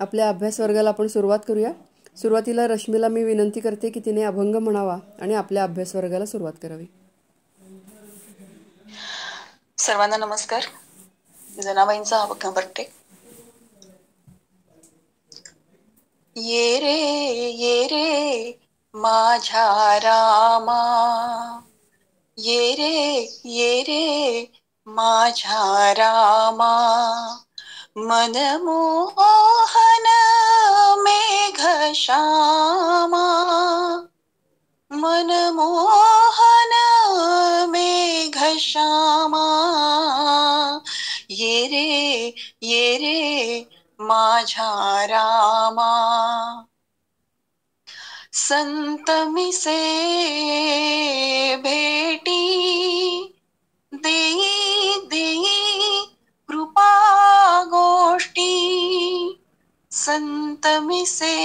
आपल्या अभ्यास वर्गाला आपण सुरुवात करूया. सुरुवातीला रश्मीला मी विनंती करते की तिने अभंग म्हणावा आणि आपल्या अभ्यास वर्गाला सुरुवात करावी. सर्वांना नमस्कार. जनाबाईंचा अभंग बघते. ये रे माझ्या रामा, ये रे माझ्या रामा, मनमोहन मेघश्यामा, मनमोहन मेघश्यामा, ये रे माझ्या रामा. संत मिसे भेटी देई देई कृपा गोष्टी, संत मिसे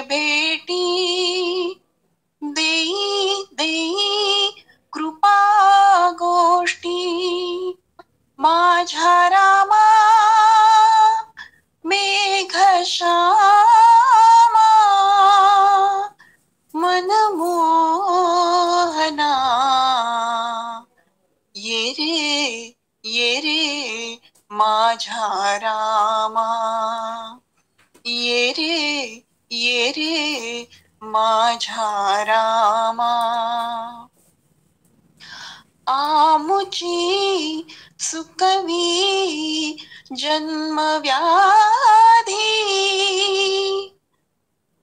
भेटी देई देई कृपा गोष्टी, माझ्या रामा मेघश्यामा, मनमोहना, ये रे माझ्या रामा, ये रे माझ्या रामा. आमुची सुकवी जन्मव्याधी,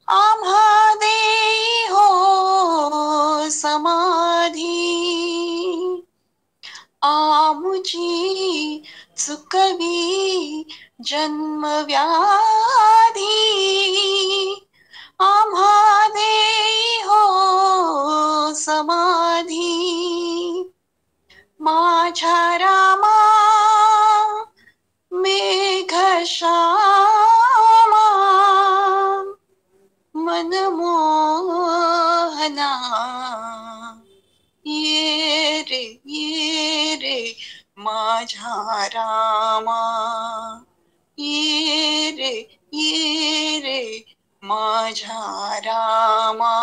आम्हा देई हो समाधी, आमुची चुकवी जन्मव्याधी, आम्हा देई हो समाधी, माझ्या रामा मेघश्यामा, मनमोहना, ये रे माझ्या रामा, ये रे माझ्या रामा.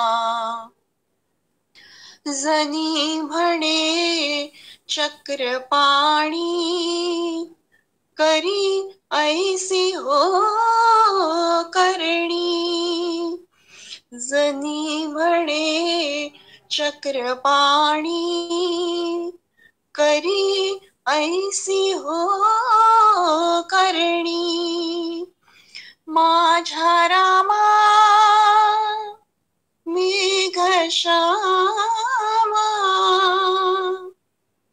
जनी म्हणे चक्रपाणी, करी ऐसी हो करणी, जनी म्हणे चक्रपाणी, करी ऐसी हो करणी, माझ्या रामा मेघश्यामा,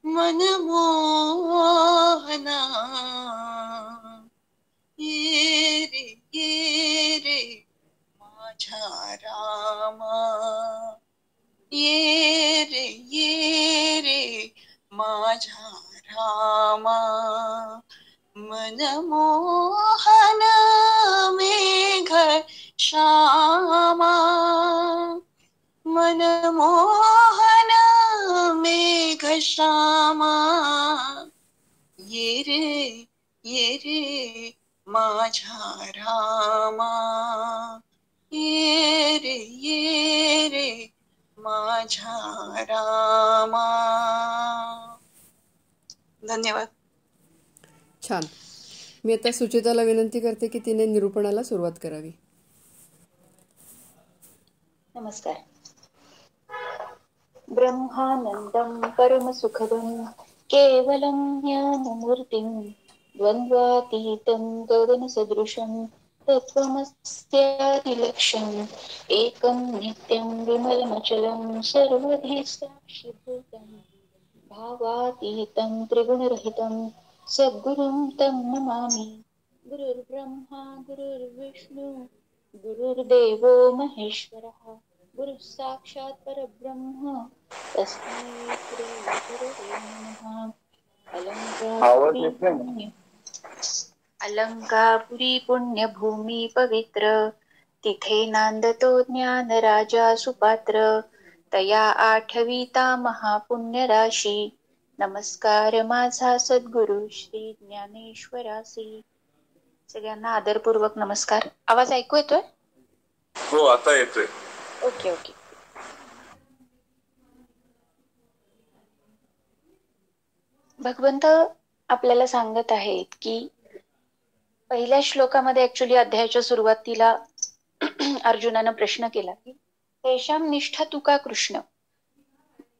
मनमोहना, ये रे माझ्या रामा, ये रे माझ्या रामा, मनमोहन मेघश्यामा, मनमोहन मेघश्यामा, ये रे माझ्या रामा, ये रे माझ्या रामा. धन्यवाद. छान. मी आता सुचिताला विनंती करते की तिने निरूपणाला सुरुवात करावी. नमस्कार. ब्रह्मानंदं परमसुखदं केवलं ज्ञानमूर्तिं द्वन्द्वातीतं गगनसदृशं तत्त्वमस्यादिलक्ष्यम् एकं नित्यं विमलमचलं सर्वधी साक्षिभूतं भावातीतं त्रिगुणरहितं सद्गुरुं तं नमामि. गुरुर्ब्रह्मा गुरुर्विष्णु गुरुर्देवो महेश्वरः, गुरुः साक्षात् परब्रह्म तस्मै श्री गुरवे नमः. अलंकापुरी पुण्यभूमी पवित्र, तिथे नांदतो ज्ञान राजा सुपात्र, तया आठविता महापुण्य राशी. नमस्कार माझा सद्गुरु श्री ज्ञानेश्वरासी. सगळ्यांना आदरपूर्वक नमस्कार. आवाज ऐकू येतोय? हो, आता येतोय. Okay okay. भगवंत आपल्याला सांगत आहेत की पहिल्या श्लोकामध्ये ऍक्च्युली अध्यायाच्या सुरुवातीला अर्जुनानं प्रश्न केला की तेषाम निष्ठा तुका कृष्ण.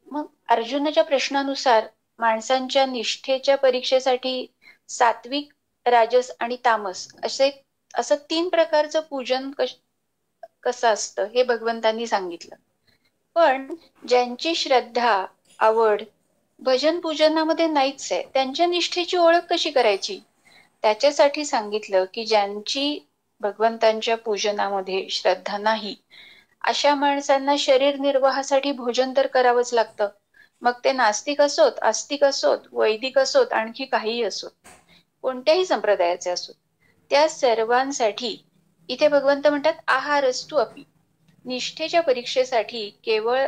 मग अर्जुनाच्या प्रश्नानुसार माणसांच्या निष्ठेच्या परीक्षेसाठी सात्विक, राजस आणि तामस असं 3 प्रकारचं पूजन कसं असतं हे भगवंतांनी सांगितलं. पण ज्यांची श्रद्धा, आवड भजन पूजनामध्ये नाहीच आहे, त्यांच्या निष्ठेची ओळख कशी करायची? त्याच्यासाठी सांगितलं की ज्यांची भगवंतांच्या पूजनामध्ये श्रद्धा नाही, अशा माणसांना शरीर निर्वाहासाठी भोजन तर करावंच लागतं. मग ते नास्तिक असोत, आस्तिक असोत, वैदिक असोत, आणखी काहीही असोत, कोणत्याही संप्रदायाचे असोत, त्या सर्वांसाठी इथे भगवंत म्हणतात आहारस्तु अपि. निष्ठेच्या परीक्षेसाठी केवळ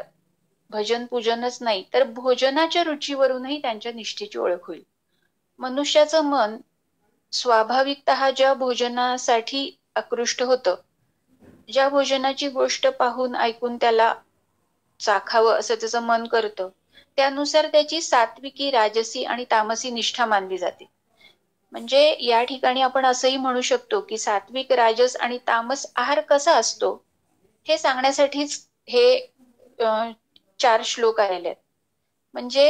भजन पूजनच नाही तर भोजनाच्या रुचीवरूनही त्यांच्या निष्ठेची ओळख होईल. मनुष्याचं मन स्वाभाविकतः ज्या भोजनासाठी आकृष्ट होतं, ज्या भोजनाची गोष्ट पाहून ऐकून त्याला चाखावं असं त्याचं मन करतं, त्यानुसार त्याची सात्विकी, राजसी आणि तामसी निष्ठा मानली जाते. म्हणजे या ठिकाणी आपण असंही म्हणू शकतो की सात्विक, राजस आणि तामस आहार कसा असतो हे सांगण्यासाठीच हे 4 श्लोक आलेले आहेत. म्हणजे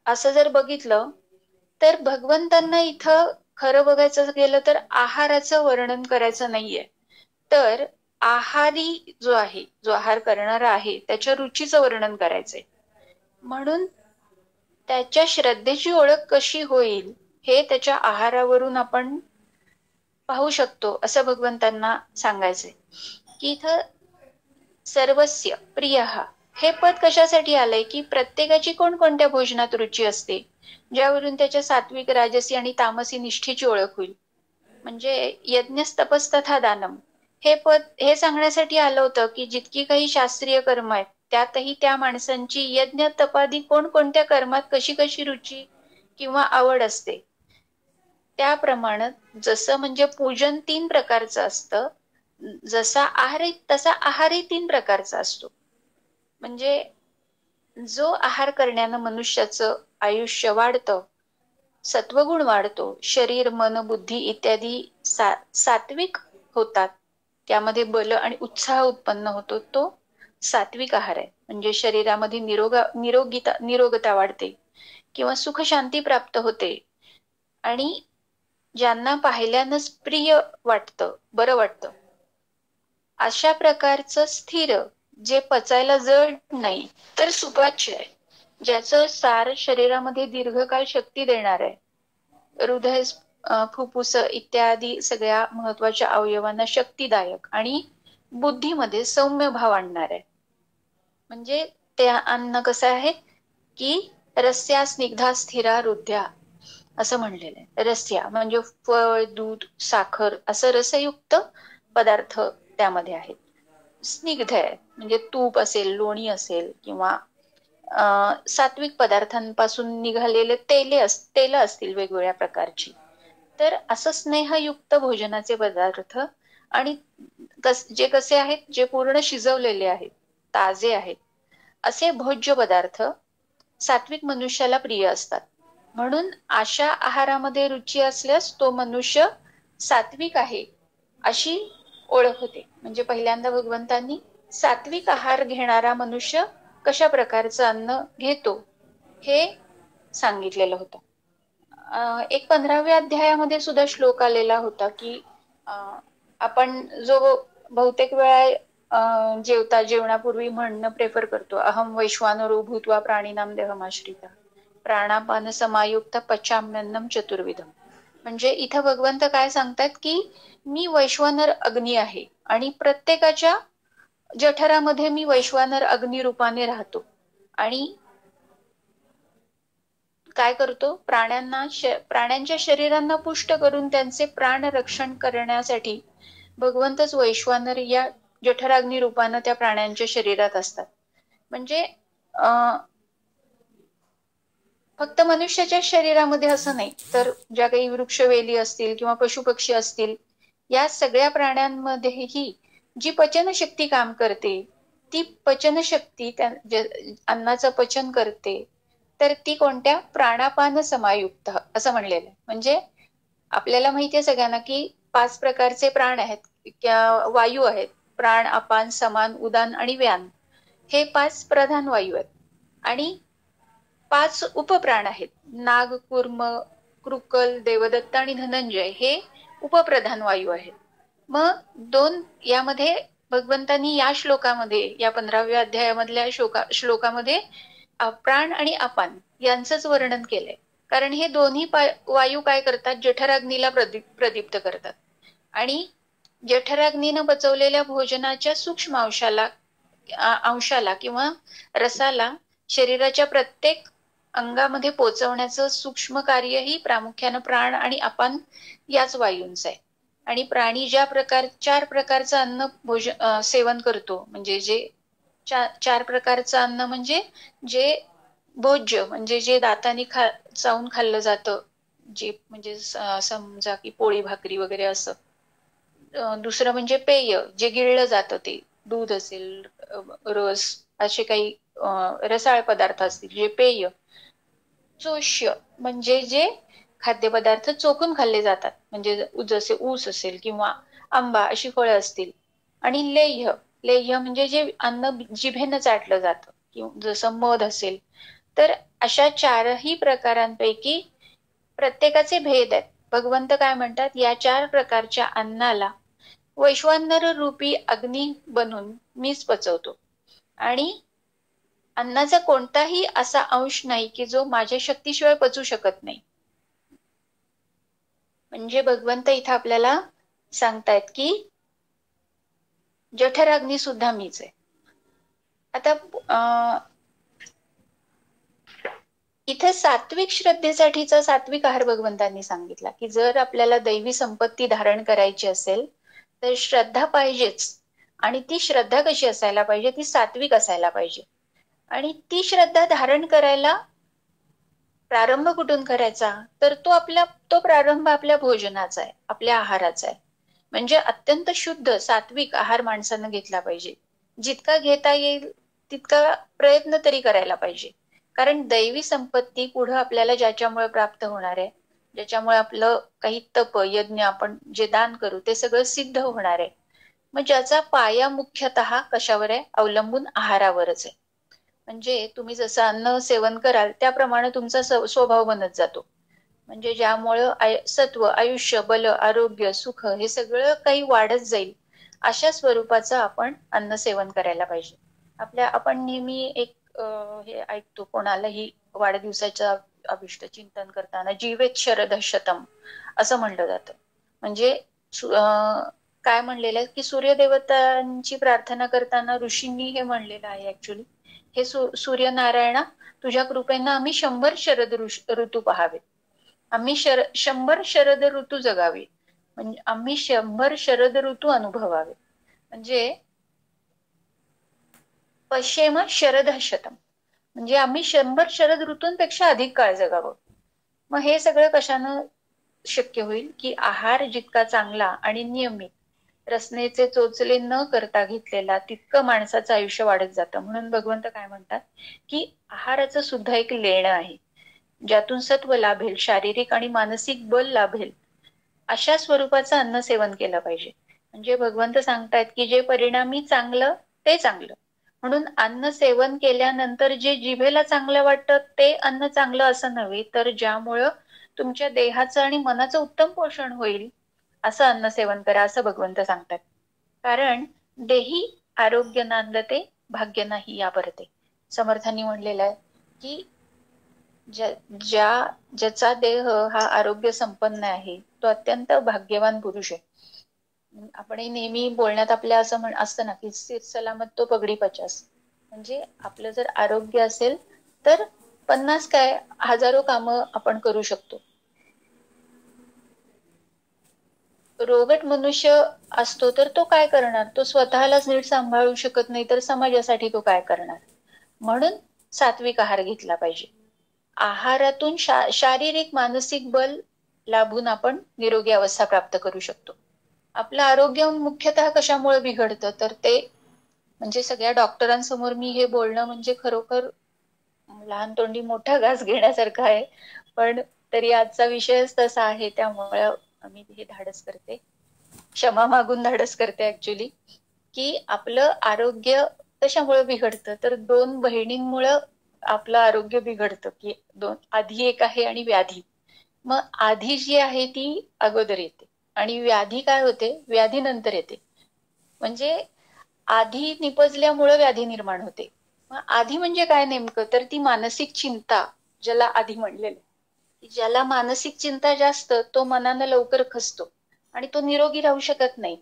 असं जर बघितलं तर भगवंतांना इथं खरं बघायचं गेलं तर आहाराचं वर्णन करायचं नाहीये, तर आहारी जो आहे, जो आहार करणारा आहे, त्याच्या रुचीचं वर्णन करायचंय. म्हणून त्याच्या श्रद्धेची ओळख कशी होईल हे त्याच्या आहारावरून आपण पाहू शकतो असं भगवंतांना सांगायचंय. की इथं सर्वस्य प्रियः हे पद कशासाठी आलंय की प्रत्येकाची कोणकोणत्या भोजनात रुची असते, ज्यावरून त्याच्या सात्विक, राजसी आणि तामसी निष्ठेची ओळख होईल. म्हणजे यज्ञस तपस तथा दानम हे पद हे सांगण्यासाठी आलं होतं की जितकी काही शास्त्रीय कर्म आहेत त्यातही त्या माणसांची यज्ञ तपादी कोणकोणत्या कर्मात कशी कशी रुची किंवा आवड असते. त्याप्रमाणे जसं म्हणजे पूजन 3 प्रकारचं असतं, जसा आहार तसा आहारही 3 प्रकारचा असतो. म्हणजे जो आहार करण्यानं मनुष्याचं आयुष्य वाढतं, सत्वगुण वाढतो, शरीर, मन, बुद्धी इत्यादी सात्विक होतात, त्यामध्ये बल आणि उत्साह उत्पन्न होतो, तो सात्विक आहार आहे. म्हणजे शरीरामध्ये निरोगता वाढते किंवा सुख शांती प्राप्त होते आणि ज्यांना पाहिल्यानंच प्रिय वाटतं, बरं वाटतं, अशा प्रकारचं स्थिर, जे पचायला जड नाही तर सुपाच्य आहे, ज्याचं सार शरीरामध्ये दीर्घकाळ शक्ती देणार आहे, हृदय, फुफ्फुस इत्यादी सगळ्या महत्वाच्या अवयवांना शक्तिदायक आणि बुद्धीमध्ये सौम्य भाव आणणार आहे. म्हणजे ते अन्न कसं आहे की रस्या स्निग्धा स्थिरा रुध्या असं म्हणलेलं आहे. रस्या म्हणजे फळ, दूध, साखर असं रसयुक्त पदार्थ त्यामध्ये आहेत. स्निग्ध आहे म्हणजे तूप असेल, लोणी असेल किंवा सात्विक पदार्थांपासून निघालेले तेल असतील वेगवेगळ्या प्रकारची. तर असं स्नेहयुक्त भोजनाचे पदार्थ आणि जे कसे आहेत, जे पूर्ण शिजवलेले आहेत, ताजे आहेत, असे भोज्य पदार्थ सात्विक मनुष्याला प्रिय असतात. म्हणून अशा आहारामध्ये रुची असल्यास तो मनुष्य सात्विक आहे अशी ओळख होते. म्हणजे पहिल्यांदा भगवंतांनी सात्विक आहार घेणारा मनुष्य कशा प्रकारचं अन्न घेतो हे सांगितलेलं होतं. एक 15व्या अध्यायामध्ये सुद्धा श्लोक आलेला होता की आपण जो बहुतेक वेळा जेवणापूर्वी म्हणणं प्रेफर करतो, अहम वैश्वानरो भूत्वा प्राणिनाम देहमाश्रिता प्राणापान समायुक्त पचाम्यन्नम चतुर्विधम. म्हणजे इथं भगवंत काय सांगतात की मी वैश्वानर अग्नी आहे आणि प्रत्येकाच्या जठरामध्ये मी वैश्वानर अग्नी रूपाने राहतो आणि काय करतो, प्राण्यांच्या शरीरांना पुष्ट करून त्यांचे प्राण रक्षण करण्यासाठी भगवंतच वैश्वानर या जठराग्नी रूपानं त्या प्राण्यांच्या शरीरात असतात. म्हणजे फक्त मनुष्याच्या शरीरामध्ये असं नाही, तर ज्या काही वृक्षवेली असतील किंवा पशुपक्षी असतील, या सगळ्या प्राण्यांमध्येही जी पचनशक्ती काम करते, ती पचनशक्ती अन्नाचं पचन करते, तर ती कोणत्या प्राणापान समायुक्त असं म्हणलेलं आहे. म्हणजे आपल्याला माहिती आहे सगळ्यांना की 5 प्रकारचे प्राण आहेत, वायू आहेत. प्राण, अपान, समान, उदान आणि व्यान, हे 5 प्रधान वायू आहेत. आणि 5 उपप्राण आहेत. नाग, कूर्म, कृकल, देवदत्त आणि धनंजय हे उपप्रधान वायू आहेत. मग 2 यामध्ये भगवंतांनी या श्लोकामध्ये, या 15व्या अध्यायामधल्या श्लोकामध्ये प्राण आणि अपान यांचंच वर्णन केलंय. कारण हे दोन्ही वायू काय करतात, जठराग्नीला प्रदीप्त करतात. आणि जठराग्नीनं पचवलेल्या भोजनाच्या सूक्ष्म अंशाला किंवा रसाला शरीराच्या प्रत्येक अंगामध्ये पोचवण्याचं सूक्ष्म कार्य ही प्रामुख्यानं प्राण आणि अपान याच वायूंचं आहे. आणि प्राणी 4 प्रकारचं अन्न सेवन करतो, म्हणजे जे 4 प्रकारचं अन्न म्हणजे जे भोज्य, म्हणजे जे दाताने चावून खाल्लं जातं, जे म्हणजे समजा की पोळी भाकरी वगैरे असं. दुसरं म्हणजे पेय, जे गिळलं जातं, ते दूध असेल, रस, असे काही रसाळ पदार्थ असतील जे पेय. चोष्य म्हणजे जे खाद्यपदार्थ चोखून खाल्ले जातात, म्हणजे जसे ऊस असेल किंवा आंबा अशी फळं असतील. आणि लेह्य म्हणजे जे अन्न जिभेनं चाटलं जातं, किंवा जसं मध असेल. तर अशा 4ही प्रकारांपैकी प्रत्येकाचे भेद आहेत. भगवंत काय म्हणतात, या 4 प्रकारच्या अन्नाला वैश्वानर रूपी अग्नी बनून मीच पचवतो, आणि अन्नाचा कोणताही असा अंश नाही की जो माझ्या शक्तीशिवाय पचू शकत नाही. म्हणजे भगवंत इथं आपल्याला सांगतायत की जठराग्नी सुद्धा मीच आहे. आता इथे सात्विक श्रद्धेसाठीचा सात्विक आहार भगवंतांनी सांगितला की जर आपल्याला दैवी संपत्ती धारण करायची असेल तर श्रद्धा पाहिजेच. आणि ती श्रद्धा कशी असायला पाहिजे, ती सात्विक असायला पाहिजे. आणि ती श्रद्धा धारण करायला प्रारंभ कुठून करायचा, तर तो प्रारंभ आपल्या भोजनाचा आहे, आपल्या आहाराचा आहे. म्हणजे अत्यंत शुद्ध सात्विक आहार माणसानं घेतला पाहिजे. जितका घेता येईल तितका प्रयत्न तरी करायला पाहिजे. कारण दैवी संपत्ती पुढं आपल्याला ज्याच्यामुळे प्राप्त होणार आहे, ज्याच्यामुळे आपलं काही तप यज्ञ आपण जे दान करू ते सगळं सिद्ध होणार आहे. मग ज्याचा पाया मुख्यतः कशावर आहे, अवलंबून आहारावरच आहे. म्हणजे तुम्ही जसं अन्न सेवन कराल त्याप्रमाणे तुमचा स्वभाव बनत जातो. म्हणजे ज्यामुळं सत्व, आयुष्य, बल, आरोग्य, सुख हे सगळं काही वाढत जाईल, अशा स्वरूपाचं आपण अन्न सेवन करायला पाहिजे. आपण नेहमी एक हे ऐकतो, कोणालाही वाढदिवसाचं अभिष्ट चिंतन करताना जीवेत शरद शतम असं म्हणलं जातं. म्हणजे काय म्हणलेलं आहे की सूर्यदेवतांची प्रार्थना करताना ऋषींनी हे म्हणलेलं आहे ऍक्च्युली, हे सूर्यनारायणा, तुझ्या कृपेनं आम्ही 100 शरद ऋतू पाहावेत, आम्ही 100 शरद ऋतू जगावे, म्हणजे आम्ही 100 शरद ऋतू अनुभवावे. म्हणजे पश्येम शरद शतम, म्हणजे आम्ही 100 शरद ऋतूंपेक्षा अधिक काळ जगावं. मग हे सगळं कशानं शक्य होईल की आहार जितका चांगला आणि नियमित, रसनेचे चोचले न करता घेतलेला, तितकं माणसाचं आयुष्य वाढत जातं. म्हणून भगवंत काय म्हणतात की आहाराचं सुद्धा एक लेणं आहे, ज्यातून सत्व लाभेल, शारीरिक आणि मानसिक बल लाभेल, अशा स्वरूपाचं अन्न सेवन केलं पाहिजे. म्हणजे भगवंत सांगतायत की जे परिणामी चांगलं ते चांगलं. म्हणून अन्न सेवन केल्यानंतर जे जिभेला चांगलं वाटतं ते अन्न चांगलं असं नव्हे, तर ज्यामुळं तुमच्या देहाचं आणि मनाचं उत्तम पोषण होईल असं अन्न सेवन करा, असं भगवंत सांगतात. कारण देही आरोग्य नांदते, भाग्य नाही या परते. समर्थांनी म्हणलेलं आहे की ज्याचा देह हा आरोग्य संपन्न आहे तो अत्यंत भाग्यवान पुरुष आहे. आपणही नेहमी बोलण्यात आपल्या असं असतं ना की सिर सलामत तो पगडी 50. म्हणजे आपलं जर आरोग्य असेल तर 50 काय 1000 कामं आपण करू शकतो. रोगट मनुष्य असतो तर तो काय करणार, तो स्वतःलाच नीट सांभाळू शकत नाही तर समाजासाठी तो काय करणार. म्हणून सात्विक आहार घेतला पाहिजे. आहारातून शारीरिक मानसिक बल लाभून आपण निरोगी अवस्था प्राप्त करू शकतो. आपलं आरोग्य मुख्यतः कशामुळे बिघडतं तर ते म्हणजे सगळ्या डॉक्टरांसमोर मी हे बोलणं म्हणजे खरोखर लहान तोंडी मोठा घास घेण्यासारखा आहे, पण तरी आजचा विषयच तसा आहे, त्यामुळे मी हे धाडस करते, क्षमा मागून धाडस करते ऍक्च्युली, की आपलं आरोग्य कशामुळे बिघडतं तर दोन बहिणींमुळं आपलं आरोग्य बिघडतं, की आधी एक आहे आणि व्याधी. मग आधी जी आहे ती अगोदर येते आणि व्याधी काय होते, व्याधी नंतर येते. म्हणजे आधी निपजल्यामुळं व्याधी निर्माण होते. मग आधी म्हणजे काय नेमकं तर ती मानसिक चिंता, ज्याला आधी म्हणलेलं, ज्याला मानसिक चिंता जास्त तो मनानं लवकर खचतो आणि तो निरोगी राहू शकत नाही.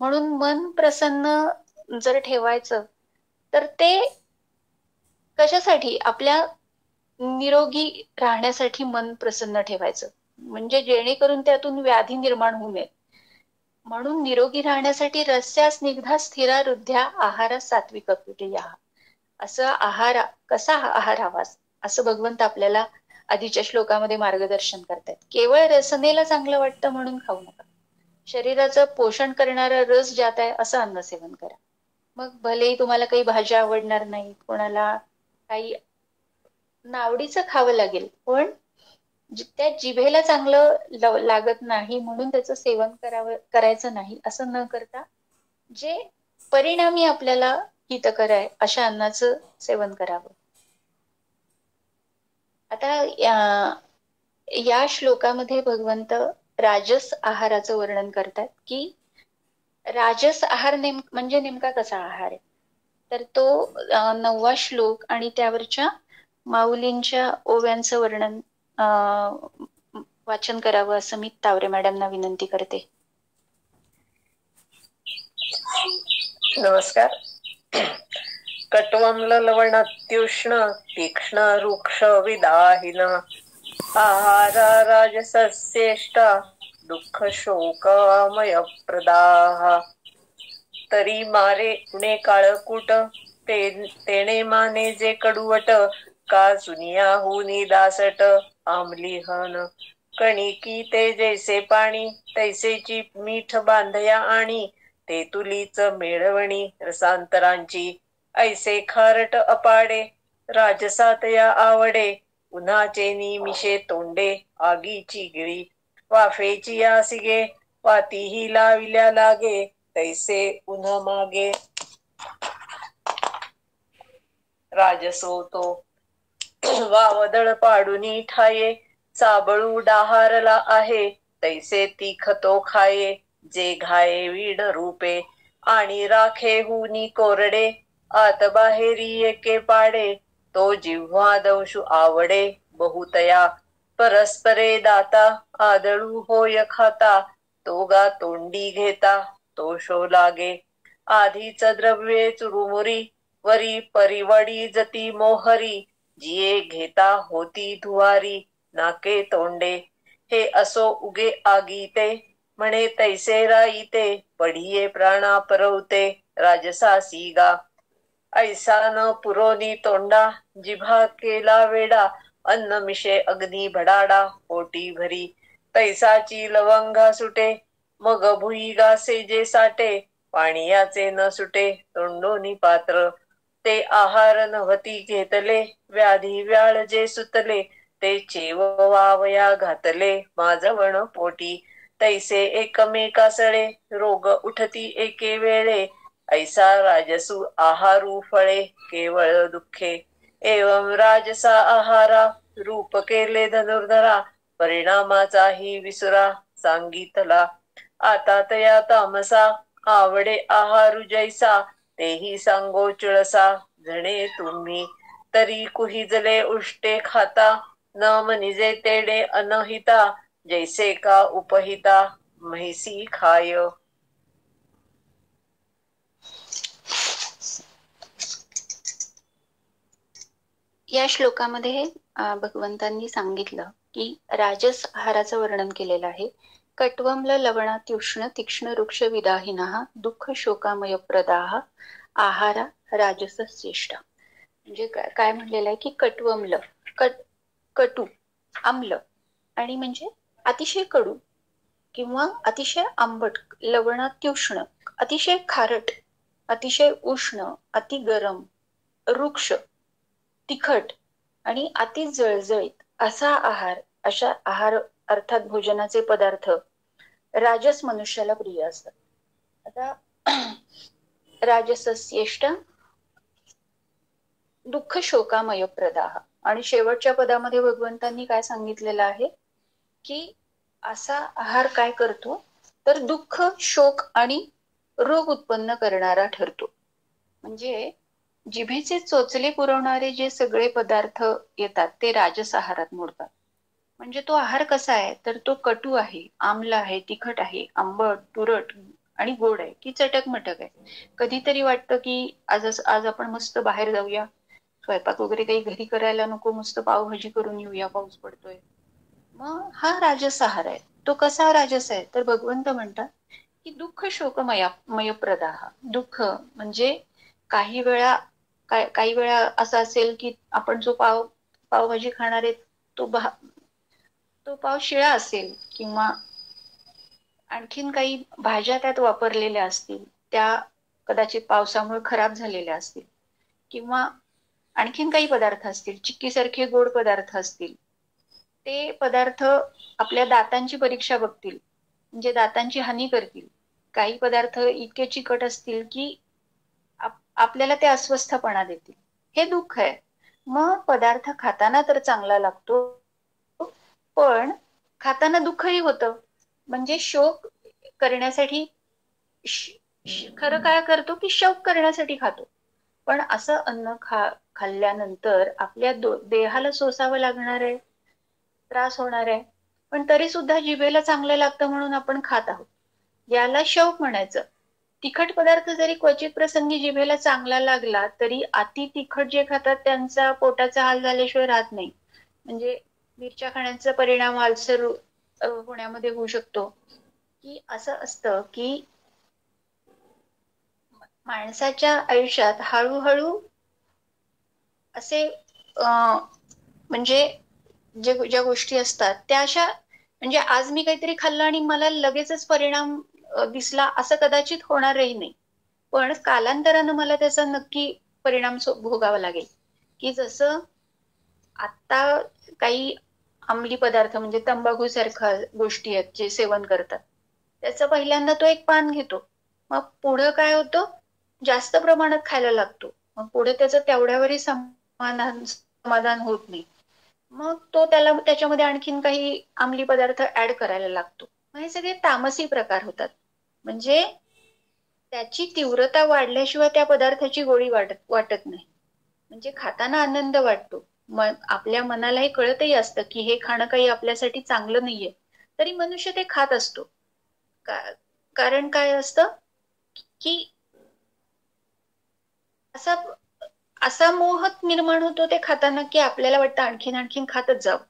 म्हणून मन प्रसन्न जर ठेवायचं तर ते कशासाठी, आपल्या निरोगी राहण्यासाठी मन प्रसन्न ठेवायचं, म्हणजे जेणेकरून त्यातून व्याधी निर्माण होऊ नये. म्हणून निरोगी राहण्यासाठी रस्या स्निग्धा स्थिरा रुद्ध्या आहारा सात्विक कृतिया, असं कसा आहार हवा असं भगवंत आपल्याला आधीच्या श्लोकामध्ये मार्गदर्शन करतात. केवळ रसनेला चांगलं वाटतं म्हणून खाऊ नका. शरीराचं पोषण करणारा रस ज्यात आहे असं अन्न सेवन करा. मग भलेही तुम्हाला काही भाज्या आवडणार नाही, कोणाला काही नावडीचं खावं लागेल, पण त्या जिभेला चांगलं लागत नाही म्हणून त्याचं सेवन करायचं नाही असं न करता जे परिणामी आपल्याला हितकर आहे अशा अन्नाचं सेवन करावं. आता या श्लोकामध्ये भगवंत राजस आहाराचं वर्णन करतात, की राजस आहार म्हणजे नेमका कसा आहार आहे तर तो 9वा श्लोक आणि त्यावरच्या माऊलींच्या ओव्यांचं वर्णन वाचन करावं असं मी तावरे मॅडमना विनंती करते. नमस्कार. कट्वम्ल लवणात्युष्ण तीक्ष्ण रुक्ष विदाहिन आहारा राजसस्येष्टा दुःख शोकमय प्रदाह तरी मारे उणे काळकूट तेणे माने जे कडुवट का जुनिया हुनी दासट आमलिहन कणिकी ते जैसे पाणी तैसेची मीठ बांधया आणि ते तुलीच मेळवणी रसांतरांची ऐसे खारट अपाडे राजसात या आवडे उन्हाचे निमिषे तोंडे आगीची गिळी वाफेची या सिगे वातीही लाविल्या लागे तैसे उन्हा मागे राजसो तो वावदळ पाडुनी ठाये साबळू डाहारला आहे तैसे तिखतो खाये जे घाये वीण रूपे आणि राखे हुनी कोरडे आत बाहेरी एके पाडे तो जिव्हा दंशु आवडे बहुतया परस्परे दाता आदळू होय खाता तो गा तोंडी घेता तो शो लागे आधीच द्रव्ये चुरुमुरी वरी परिवडी जती मोहरी जिये घेता होती धुवारी नाके तोंडे हे असो उगे आगीते म्हणे तैसे राईते पढिये प्राणा परवते राजसासी गा ऐसा न पुरोनी तोंडा जिभा केला वेडा अन्न मिशे अग्नी भडाडा पोटी भरी तैसाची लवंगा सुटे मग भुई गासे जे साटे पाणीयाचे न सुटे तोंडोनी पात्र ते आहार नव्हती घेतले व्याधी व्याळ जे सुतले ते चेव वावया घातले माझवण पोटी तैसे एकमेकासळे रोग उठती एके वेळे ऐसा राजसू आहारू फळे केवळ दुःखे एवं राजसा आहारा रूप केले धनुर्धरा परिणामाचाही विसुरा सांगितला आता तया तामसा आवडे आहारू जैसा तेही सांगो चुळसा जणे तुम्ही तरी कुहिजले उष्टे खाता न मनिजे तेडे अनहिता जैसे का उपहिता म्हैसी खाय. या श्लोकामध्ये भगवंतांनी सांगितलं की राजस आहाराचं वर्णन केलेलं आहे. कट्वम्ल लवणात्युष्ण तीक्ष्ण रुक्ष विदाहिनः दुःख शोकामय प्रदाह आहारा राजस श्रेष्ठ. म्हणजे काय म्हणलेलं आहे की कट्वम्ल कटू, आम्ल, आणि म्हणजे अतिशय कडू किंवा अतिशय आंबट, लवणात्युष्ण, अतिशय खारट, अतिशय उष्ण, अति गरम, रुक्ष, तिखट आणि अति जळजळीत असा आहार, अशा आहार अर्थात भोजनाचे पदार्थ राजस मनुष्याला प्रिय असतात. आता राजसस्येष्ट दुःख शोकामय प्रदाह, आणि शेवटच्या पदामध्ये भगवंतांनी काय सांगितलेलं आहे की असा आहार काय करतो तर दुःख, शोक आणि रोग उत्पन्न करणारा ठरतो. म्हणजे जिभेचे चोचले पुरवणारे जे सगळे पदार्थ येतात ते राजस आहारात मोडतात. म्हणजे तो आहार कसा आहे तर तो कटू आहे, आम्ल आहे, तिखट आहे, आंबट, तुरट आणि गोड आहे की चटकमटक आहे. कधीतरी वाटतं की आज आपण मस्त बाहेर जाऊया, स्वयंपाक वगैरे काही घरी करायला नको, मस्त पावभाजी करून येऊया, पाऊस पडतोय. मग हा राजस आहार आहे. तो कसा राजस आहे तर भगवंत म्हणतात की दुःख शोकमय प्रदाह. दुःख म्हणजे काही वेळा असं असेल की आपण जो पावभाजी खाणार आहे तो पाव शिळा असेल किंवा आणखीन काही भाज्या त्यात वापरलेल्या असतील, त्या कदाचित पावसामुळे खराब झालेल्या असतील, किंवा आणखीन काही पदार्थ असतील, चिक्कीसारखे गोड पदार्थ असतील, ते पदार्थ आपल्या दातांची परीक्षा बघतील, म्हणजे दातांची हानी करतील. काही पदार्थ इतके चिकट असतील की आपल्याला ते अस्वस्थपणा देतील. हे दुःख आहे. मग पदार्थ खाताना तर चांगला लागतो, पण खाताना दुःखही होतं. म्हणजे शोक करण्यासाठी, खरं काय करतो की शौक करण्यासाठी खातो, पण असं अन्न खाल्ल्यानंतर आपल्या देहाला सोसावं लागणार आहे, त्रास होणार आहे, पण तरी सुद्धा जिभेला चांगलं लागतं म्हणून आपण खात आहोत. याला शौक म्हणायचं. तिखट पदार्थ जरी क्वचित प्रसंगी जिभेला चांगला लागला तरी अति तिखट जे खातात त्यांचा पोटाचा हाल झाल्याशिवाय राहत नाही. म्हणजे मिरच्या खाण्याचा परिणाम अल्सर होण्यामध्ये होऊ शकतो. की असं असतं की माणसाच्या आयुष्यात हळूहळू असे म्हणजे ज्या गोष्टी असतात त्या अशा, म्हणजे आज मी काहीतरी खाल्लं आणि मला लगेचच परिणाम दिसला असं कदाचित होणारही नाही, पण कालांतरानं मला त्याचा नक्की परिणाम भोगावा लागेल. की जसं आता काही अंमली पदार्थ म्हणजे तंबाखू सारख्या गोष्टी आहेत जे सेवन करतात, त्याचं पहिल्यांदा तो एक पान घेतो, मग पुढं काय होतं जास्त प्रमाणात खायला लागतो, मग पुढे त्याचं तेवढ्यावरही समाधान होत नाही, मग तो त्याच्यामध्ये आणखीन काही अंमली पदार्थ ऍड करायला लागतो. मग हे सगळे तामसी प्रकार होतात. म्हणजे त्याची तीव्रता वाढल्याशिवाय त्या पदार्थाची गोडी वाटत नाही. म्हणजे खाताना आनंद वाटतो, आपल्या मनालाही कळतही असतं की हे खाणं काही आपल्यासाठी चांगलं नाहीये, तरी मनुष्य ते खात असतो. कारण काय असतं की असा मोह निर्माण होतो ते खाताना की आपल्याला वाटतं आणखीन खातच जावं.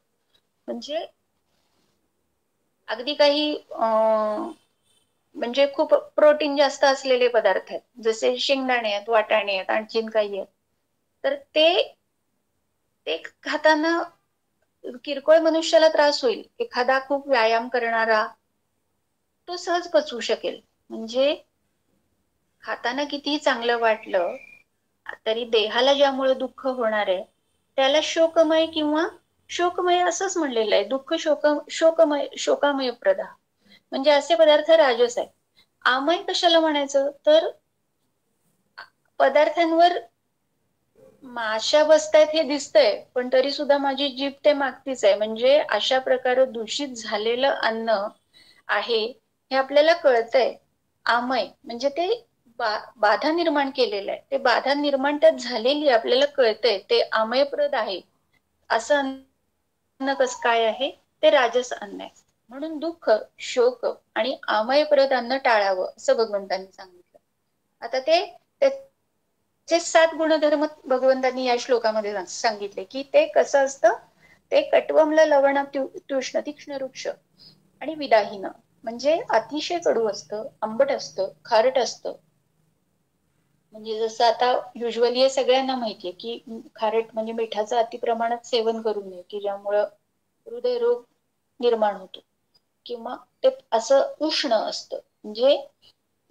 म्हणजे अगदी काही म्हणजे खूप प्रोटीन जास्त असलेले पदार्थ आहेत, जसे शेंगदाणे आहेत, वाटाणे आहेत, आणखीन काही आहेत, तर ते खाताना किरकोळ मनुष्याला त्रास होईल. एखादा खूप व्यायाम करणारा तो सहज पचवू शकेल. म्हणजे खाताना कितीही चांगलं वाटलं तरी देहाला ज्यामुळे दुःख होणार आहे त्याला शोकमय किंवा शोकमय असंच म्हणलेलं आहे. दुःख शोकामय प्रदाह. म्हणजे असे पदार्थ राजस आहे. आमय कशाला म्हणायचं तर पदार्थांवर माशा बसतायत हे दिसतंय, पण तरी सुद्धा माझी जीभ ते मागतीच आहे. म्हणजे अशा प्रकारे दूषित झालेलं अन्न आहे हे आपल्याला कळतंय. आमय म्हणजे ते बाधा निर्माण केलेलं आहे, ते बाधा निर्माण त्यात झालेली आपल्याला कळतंय, ते आमयप्रद आहे. असं अन्न कसं काय आहे ते राजस अन्न आहे. म्हणून दुःख, शोक आणि आमयप्रद अन्न टाळावं असं भगवंतांनी सांगितलं. आता त्याचे 7 गुणधर्म भगवंतांनी या श्लोकामध्ये सांगितले की ते कसं असतं. ते कट्वम्ल, लवणात्युष्ण, तीक्ष्ण, रुक्ष आणि विदाहीन. म्हणजे अतिशय कडू असतं, आंबट असतं, खारट असतं, म्हणजे जसं आता युजली हे सगळ्यांना माहितीये की खारट म्हणजे मिठाचं अति प्रमाणात सेवन करू नये, की ज्यामुळं हृदयरोग निर्माण होतो, किंवा ते असं उष्ण असतं. म्हणजे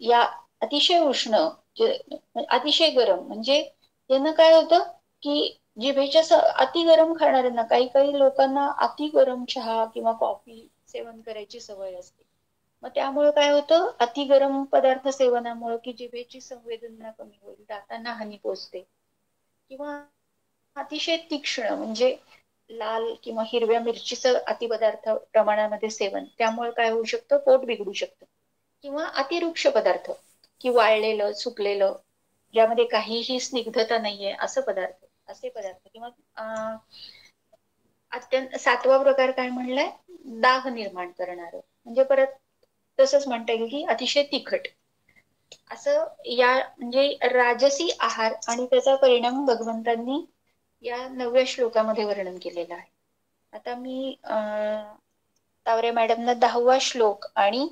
या अतिशय उष्ण, अतिशय गरम, म्हणजे यानं काय होतं की जिभेच्या अति गरम खाणाऱ्यांना, काही काही लोकांना अति गरम चहा किंवा कॉफी सेवन करायची सवय असते. मग त्यामुळे काय होतं, अति गरम पदार्थ सेवनामुळे की जिभेची संवेदना कमी होईल, दातांना हानी पोचते. किंवा अतिशय तीक्ष्ण म्हणजे लाल किंवा हिरव्या मिरचीचं अतिपदार्थ प्रमाणामध्ये सेवन, त्यामुळे काय होऊ शकतं, पोट बिघडू शकतं. किंवा अतिरुक्ष पदार्थ, की वाळलेलं सुकलेलं, ज्यामध्ये काहीही स्निग्धता नाहीये असं पदार्थ, असे पदार्थ. किंवा अत्यंत 7वा प्रकार काय म्हणलाय, दाह निर्माण करणार, म्हणजे परत तसंच म्हणता येईल की अतिशय तिखट. असं या म्हणजे राजसी आहार आणि त्याचा परिणाम भगवंतांनी या 9व्या श्लोकामध्ये वर्णन केलेलं आहे. आता मी तावरे मॅडमना 10वा श्लोक आणि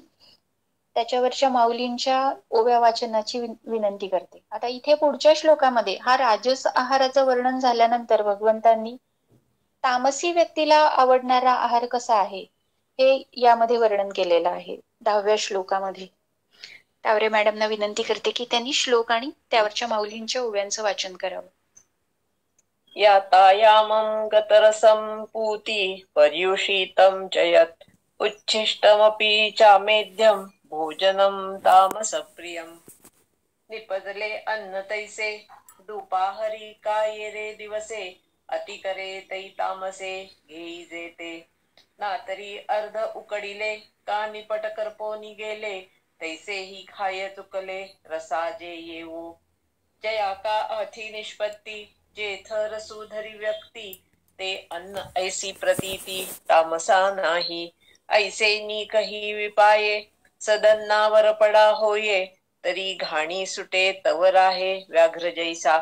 त्याच्यावरच्या माऊलींच्या ओव्या वाचनाची विनंती करते. आता इथे पुढच्या श्लोकामध्ये हा राजस आहाराचं वर्णन झाल्यानंतर भगवंतांनी तामसी व्यक्तीला आवडणारा आहार कसा आहे हे यामध्ये वर्णन केलेलं आहे 10व्या श्लोकामध्ये. तावरे मॅडमना विनंती करते की त्यांनी श्लोक आणि त्यावरच्या माऊलींच्या ओव्यांचं वाचन करावं. यातायामं गतरसं पूति पर्युषितं च यत् उच्छिष्टमपि चामेध्यं भोजनं तामसप्रियम्. निपजले अन्न तैसे दुपाहरी काय रे दिवसे अतिकरे तै तामसे घेई जेते. नातरी अर्ध उकडिले का निपट करपोनी गेले तैसे ही खाय चुकले रसाजे येऊ. जया का अथी निष्पत्ती जेथ रसूधरी व्यक्ती ते अन्न ऐसी प्रतीती तामसा नाही. ऐसे नी कही विपाये सदन्नावर पडा होये तरी घाणी सुटे तवर आहे व्याघ्र जैसा.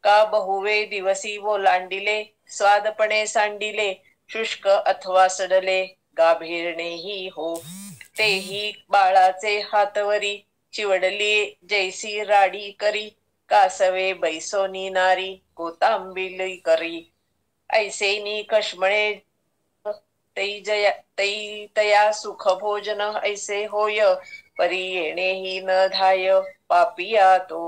का बहुवे दिवसी ओलांडिले स्वादपणे सांडिले शुष्क अथवा सडले गाभीर्णेही हो. तेही बाळाचे हातवरी चिवडली जैसी राडी करी कासवे बैसोनी नारी कोतांबिली करी. ऐसेनी कश्मळे तै तया सुख भोजन ऐसे होय परी येणेही न धाय पापिया तो.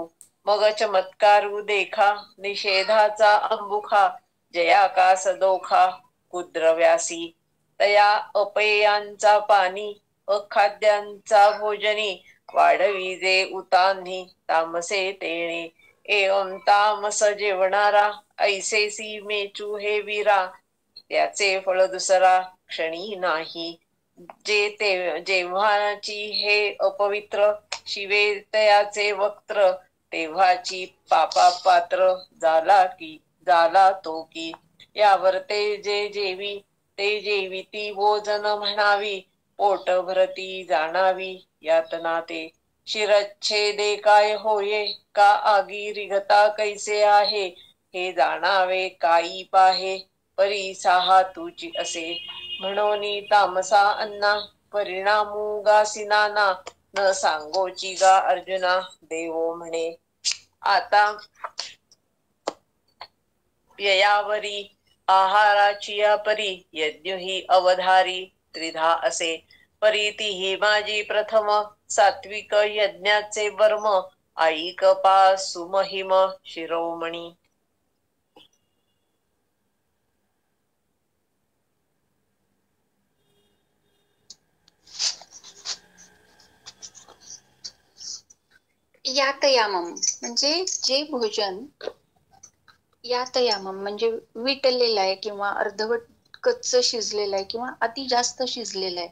मग चमत्कारू देखा निषेधाचा अंबुखा जया का सदोखा कुद्रव्यासी. तया अपेयांचा पाणी अखाद्यांचा भोजनी वाढविजे उतान्ही तामसे तेणे. एवं तामस जेवणारा ऐसेसी मेचू हे वीरा त्याचे फळ दुसरा क्षणी नाही. जेव्हाची हे अपवित्र शिवे तयाचे वक्त्र तेव्हाची पापा पात्र झाला तो की. यावर ते जे जेवी ते जेविती भोजन म्हणावी पोट भरती जाणावी यातना ते. शिरच्छेदे काय होये का आगी रिगता कैसे आहे हे जाणावे काही पाहे परी साहा तुची असे. म्हणोनी तामसा अन्ना परिणामू गासिनाना न सांगोची गा अर्जुना देवो म्हणे. आता व्ययावरी आहाराची परी यज्ञ अवधारी त्रिधा असे. परी ती माझी प्रथम सात्विक यज्ञाचे वर्म ऐक पा सुमहिम शिरोमणी. यातयामम म्हणजे जे भोजन, यातयामम म्हणजे विटलेलं आहे किंवा अर्धवट कच्च शिजलेलं आहे किंवा अति जास्त शिजलेलं आहे,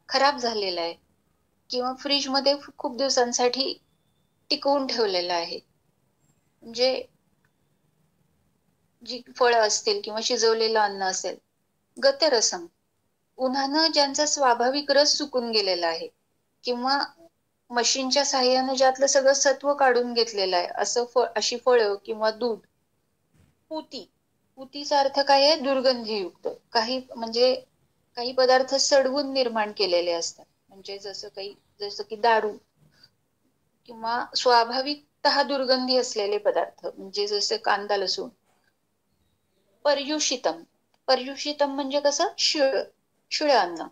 खराब झालेलं आहे किंवा फ्रीज मध्ये खूप दिवसांसाठी टिकवून ठेवलेलं आहे. म्हणजे जी फळं असतील किंवा शिजवलेलं अन्न असेल. गतरसम उन्हानं ज्यांचा स्वाभाविक रस सुकून गेलेला आहे किंवा मशीनच्या साहाय्यानं ज्यातलं सगळं सत्व काढून घेतलेलं आहे असं अशी फळं किंवा दूध. पुतीचा अर्थ काय आहे, दुर्गंधीयुक्त. काही पदार्थ सडवून निर्माण केलेले असतात, म्हणजे जसं की दारू किंवा स्वाभाविक पूर्णतः दुर्गंधी असलेले पदार्थ म्हणजे जसे कांदा लसूण. पर्युषितम, पर्युषितम म्हणजे कसं शिळ अन्न.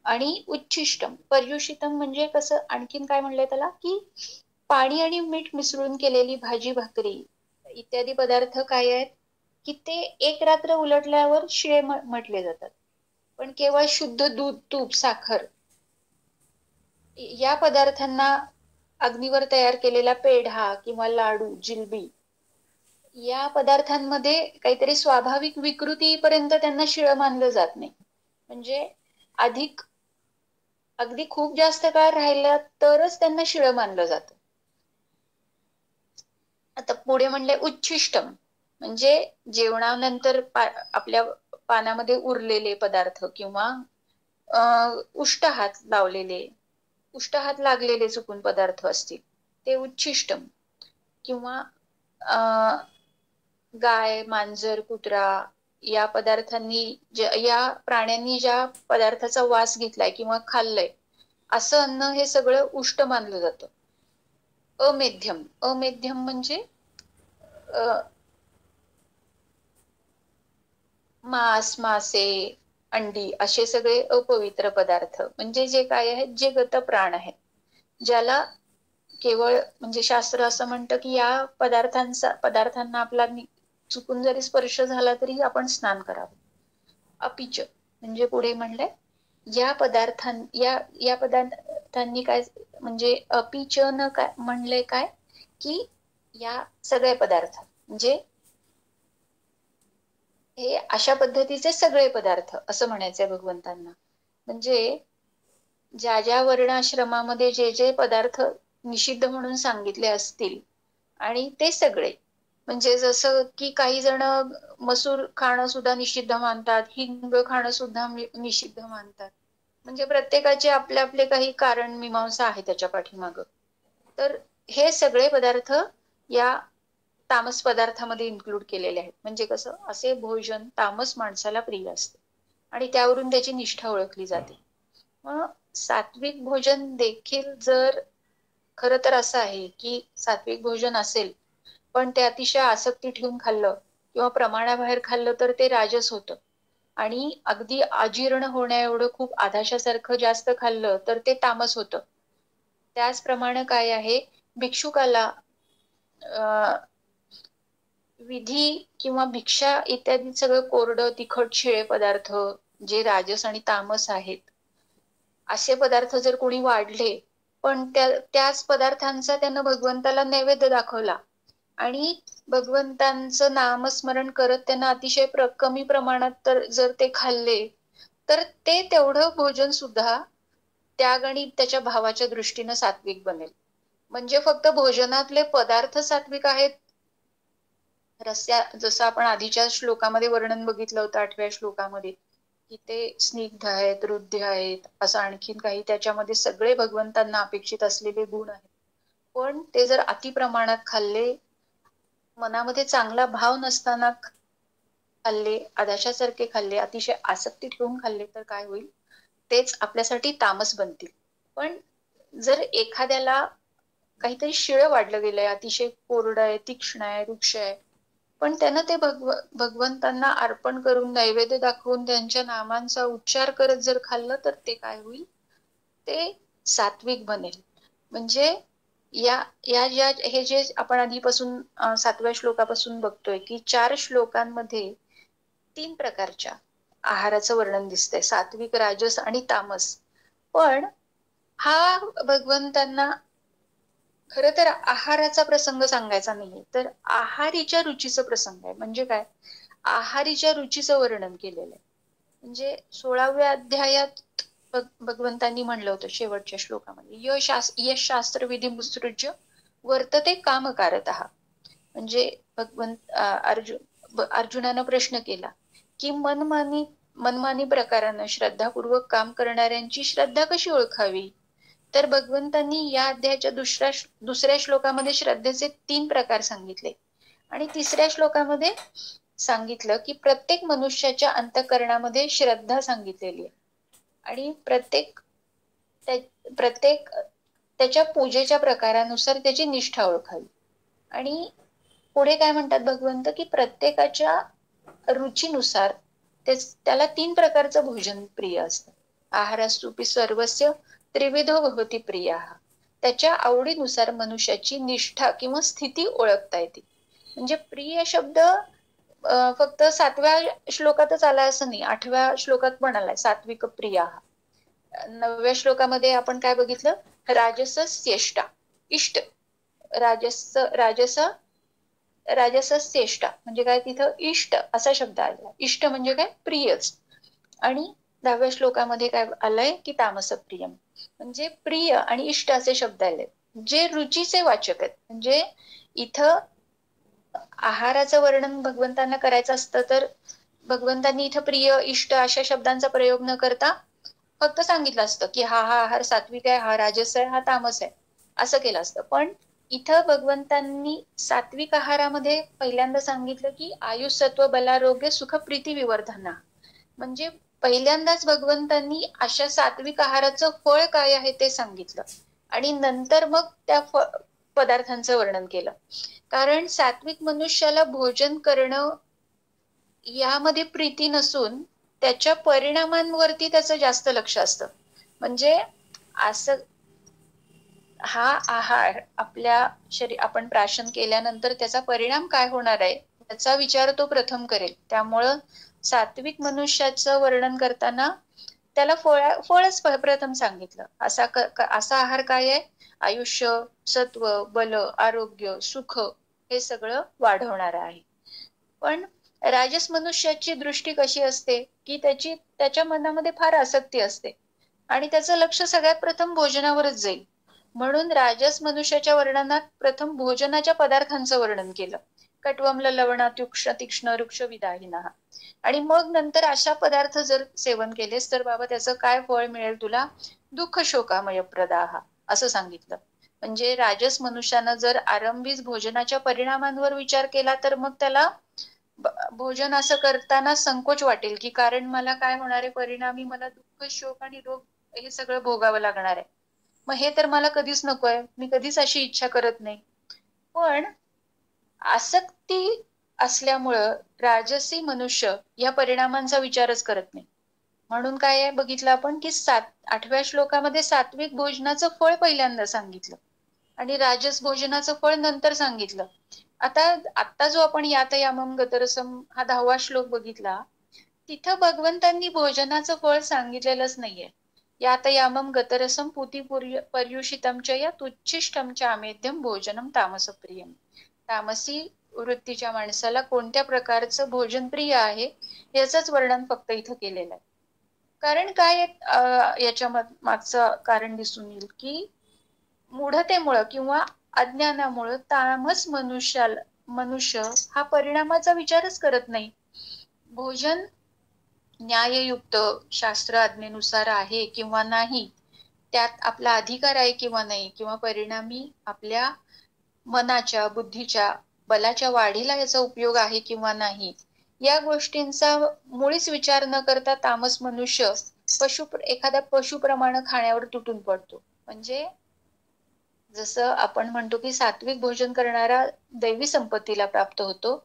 आणि उच्छिष्टम, पर्युषितम म्हणजे कसं, आणखीन काय म्हणलंय त्याला, की पाणी आणि मीठ मिसळून केलेली भाजी भाकरी इत्यादी पदार्थ काय आहेत की ते एक रात्र उलटल्यावर शिळे म्हटले जातात. पण केवळ शुद्ध दूध, तूप, साखर या पदार्थांना अग्नीवर तयार केलेला पेढा किंवा लाडू, जिलबी या पदार्थांमध्ये काहीतरी स्वाभाविक विकृतीपर्यंत त्यांना शिळं मानलं जात नाही. म्हणजे अगदी खूप जास्त काळ राहिला तरच त्यांना शिळं मानलं जातं. आता पुढे म्हणले उच्छिष्टम म्हणजे जेवणानंतर आपल्या पानामध्ये उरलेले पदार्थ किंवा उष्टहात लागलेले चुकून पदार्थ असतील ते उच्छिष्टम. किंवा गाय, मांजर, कुत्रा या प्राण्यांनी ज्या पदार्थाचा वास घेतलाय किंवा खाल्लंय असं अन्न हे सगळं उष्ट मानलं जातं. अमेध्यम, अमेध्यम म्हणजे मांस, मासे, अंडी असे सगळे अपवित्र पदार्थ म्हणजे जे काय आहेत, जे गत प्राण आहेत, ज्याला केवळ म्हणजे शास्त्र असं म्हणतं की या पदार्थांना आपला चुकून जरी स्पर्श झाला तरी आपण स्नान करावं. अपिच म्हणजे पुढे म्हणलंय या पदार्थांनी काय म्हणजे अपिच न काय म्हणलंय काय की या सगळे पदार्थ म्हणजे हे अशा पद्धतीचे सगळे पदार्थ असं म्हणायचंय भगवंतांना. म्हणजे ज्या ज्या वर्णाश्रमामध्ये जे जे पदार्थ निषिद्ध म्हणून सांगितले असतील आणि ते सगळे म्हणजे जसं की काही जण मसूर खाणं सुद्धा निषिद्ध मानतात, हिंग खाणं सुद्धा निषिद्ध मानतात. म्हणजे प्रत्येकाचे आपले आपले काही कारण मीमांसा आहे त्याच्या पाठीमागं. तर हे सगळे पदार्थ या तामस पदार्थामध्ये इन्क्लूड केलेले आहेत. म्हणजे कसं, असे भोजन तामस माणसाला प्रिय असते आणि त्यावरून त्याची निष्ठा ओळखली जाते. मग सात्विक भोजन देखील जर खरं तर असं आहे की सात्विक भोजन असेल पण ते अतिशय आसक्ती ठेवून खाल्लं किंवा प्रमाणाबाहेर खाल्लं तर ते राजस होतं. आणि अगदी अजीर्ण होण्या एवढं खूप आधाशासारखं जास्त खाल्लं तर ते तामस होतं. त्याचप्रमाणे काय आहे, भिक्षुकाला विधी किंवा भिक्षा इत्यादी सगळं कोरडं तिखट शिळे पदार्थ जे राजस आणि तामस आहेत असे पदार्थ जर कोणी वाढले पण त्याच पदार्थांचा त्यानं भगवंताला नैवेद्य दाखवला आणि भगवंतांचं नामस्मरण करत त्यांना अतिशय कमी प्रमाणात तर जर ते खाल्ले तर ते तेवढं भोजन सुद्धा त्याग आणि त्याच्या भावाच्या दृष्टीनं सात्विक बनेल. म्हणजे फक्त भोजनातले पदार्थ सात्विक आहेत जसं आपण आधीच्या श्लोकामध्ये वर्णन बघितलं होतं 8व्या श्लोकामध्ये की ते स्निग्ध आहेत, हृद्य आहेत, असं आणखीन काही त्याच्यामध्ये सगळे भगवंतांना अपेक्षित असलेले गुण आहेत. पण ते जर अति प्रमाणात खाल्ले, मनामध्ये चांगला भाव नसताना खाल्ले, आदाशासारखे खाल्ले, अतिशय आसक्ती ठेवून खाल्ले तर काय होईल, तेच आपल्यासाठी तामस बनतील. पण जर एखाद्याला काहीतरी शिळं वाढलं गेलंय, अतिशय कोरडं आहे, तीक्ष्ण आहे, रुक्ष आहे, पण त्यानं ते भगवंतांना अर्पण करून नैवेद्य दाखवून त्यांच्या नामांचा उच्चार करत जर खाल्लं तर ते काय होईल, ते सात्विक बनेल. म्हणजे हे जे आपण आधीपासून 7व्या श्लोकापासून बघतोय की 4 श्लोकांमध्ये 3 प्रकारच्या आहाराचं वर्णन दिसतंय, सात्विक, राजस आणि तामस. पण हा भगवंतांना खरं तर आहाराचा प्रसंग सांगायचा नाहीये, तर आहारीच्या रुचीचा प्रसंग आहे. म्हणजे काय, आहारीच्या रुचीचं वर्णन केलेलं आहे. म्हणजे 16व्या अध्यायात भगवंतांनी म्हणलं होतं शेवटच्या श्लोकामध्ये, यश शास्त्र विधी मुत्सृज्य वर्तते कामकारतः. म्हणजे अर्जुनानं प्रश्न केला की मनमानी प्रकारानं श्रद्धापूर्वक काम करणाऱ्यांची श्रद्धा कशी ओळखावी. तर भगवंतांनी या अध्यायाच्या दुसऱ्या श्लोकामध्ये श्रद्धेचे 3 प्रकार सांगितले आणि 3ऱ्या श्लोकामध्ये सांगितलं की प्रत्येक मनुष्याच्या अंतःकरणामध्ये श्रद्धा सांगितलेली आहे आणि प्रत्येक त्याच्या पूजेच्या प्रकारानुसार त्याची निष्ठा ओळखावी. आणि पुढे काय म्हणतात भगवंत की प्रत्येकाच्या रुचीनुसार त्याला 3 प्रकारचं भोजन प्रिय असतं. आहारास्तुपी सर्वस्य त्रिविधो भवती प्रिया. त्याच्या आवडीनुसार मनुष्याची निष्ठा किंवा स्थिती ओळखता येते. म्हणजे प्रिय शब्द फक्त 7व्या श्लोकातच आलाय असं नाही, 8व्या श्लोकात पण आलाय सात्विक प्रिया. 9व्या श्लोकामध्ये आपण काय बघितलं, राजसस्येष्टा इष्ट, राजसस्येष्टा म्हणजे काय, तिथं इष्ट असा शब्द आला. इष्ट म्हणजे काय, प्रियच. आणि 10व्या श्लोकामध्ये काय आलंय की तामसप्रियम म्हणजे प्रिय आणि इष्ट असे शब्द आले जे रुचीचे वाचक आहेत. म्हणजे इथं आहाराचं वर्णन भगवंतांना करायचं असतं तर भगवंतांनी इथं प्रिय इष्ट अशा शब्दांचा प्रयोग न करता फक्त सांगितलं असतं की हा आहार सात्विक आहे, हा राजस आहे, हा तामस आहे, असं केलं असतं. पण इथं भगवंतांनी सात्विक आहारामध्ये पहिल्यांदा सांगितलं की आयुसत्व बलारोग्य सुख प्रीती विवर्धना. म्हणजे पहिल्यांदाच भगवंतांनी अशा सात्विक आहाराचं फळ काय आहे ते सांगितलं आणि नंतर मग त्या पदार्थांचं वर्णन केलं. कारण सात्विक मनुष्याला भोजन करणं यामध्ये प्रीती नसून त्याच्या परिणामांवरती त्याचं जास्त लक्ष असतं. म्हणजे असं हा आहार आपल्या आपण प्राशन केल्यानंतर त्याचा परिणाम काय होणार आहे याचा विचार तो प्रथम करेल. त्यामुळं सात्विक मनुष्याचं वर्णन करताना त्याला फळच प्रथम सांगितलं. असा आहार काय आहे, आयुष्य, सत्व, बल, आरोग्य, सुख हे सगळं वाढवणार आहे. पण राजस मनुष्याची दृष्टी कशी असते की त्याच्या मनामध्ये फार आसक्ती असते आणि त्याचं लक्ष सगळ्यात प्रथम भोजनावरच जाईल. म्हणून राजस मनुष्याच्या वर्णनात प्रथम भोजनाच्या पदार्थांचं वर्णन केलं, कट्वम्ल लवणात युक्ष तीक्ष्ण वृक्ष विदाहिना. आणि मग नंतर अशा पदार्थ जर सेवन केलेस तर बाबा त्याचं काय फळ मिळेल तुला, दुःख शोकामय प्रदाह असं सांगितलं. म्हणजे राजस मनुष्यानं जर आरंभीच भोजनाच्या परिणामांवर विचार केला तर मग त्याला भोजन असं करताना संकोच वाटेल की कारण मला काय होणार आहे, परिणामी मला दुःख शोक आणि रोग हे सगळं भोगावं लागणार आहे. मग हे तर मला कधीच नकोय, मी कधीच अशी इच्छा करत नाही. पण आसक्ती असल्यामुळं राजसी मनुष्य या परिणामांचा विचारच करत नाही. म्हणून काय आहे बघितलं आपण की 8व्या श्लोकामध्ये सात्विक भोजनाचं फळ पहिल्यांदा सांगितलं आणि राजस भोजनाचं फळ नंतर सांगितलं. आता जो आपण यातयामम गतरसम हा 10वा श्लोक बघितला, तिथं भगवंतांनी भोजनाचं फळ सांगितलेलंच नाहीये. यातयामम गतरसम पुती पर्युषितम च या तुच्छिष्टम च आमेध्यम भोजनम तामसप्रियम. तामसी वृत्तीच्या माणसाला कोणत्या प्रकारचं भोजन प्रिय आहे याचंच वर्णन फक्त इथं केलेलं आहे. कारण काय याच्या मागचं कारण दिसून येईल की मूढतेमुळं किंवा अज्ञानामुळं तामस मनुष्य हा परिणामाचा विचारच करत नाही. भोजन न्याययुक्त शास्त्र आज्ञेनुसार आहे किंवा नाही, त्यात आपला अधिकार आहे किंवा नाही, किंवा परिणामी आपल्या मनाच्या बुद्धीच्या बलाच्या वाढीला याचा उपयोग आहे किंवा नाही, या गोष्टींचा मुळीच विचार न करता तामस मनुष्य एखाद्या पशुप्रमाणे खाण्यावर तुटून पडतो. म्हणजे जसं आपण म्हणतो की सात्विक भोजन करणारा दैवी संपत्तीला प्राप्त होतो,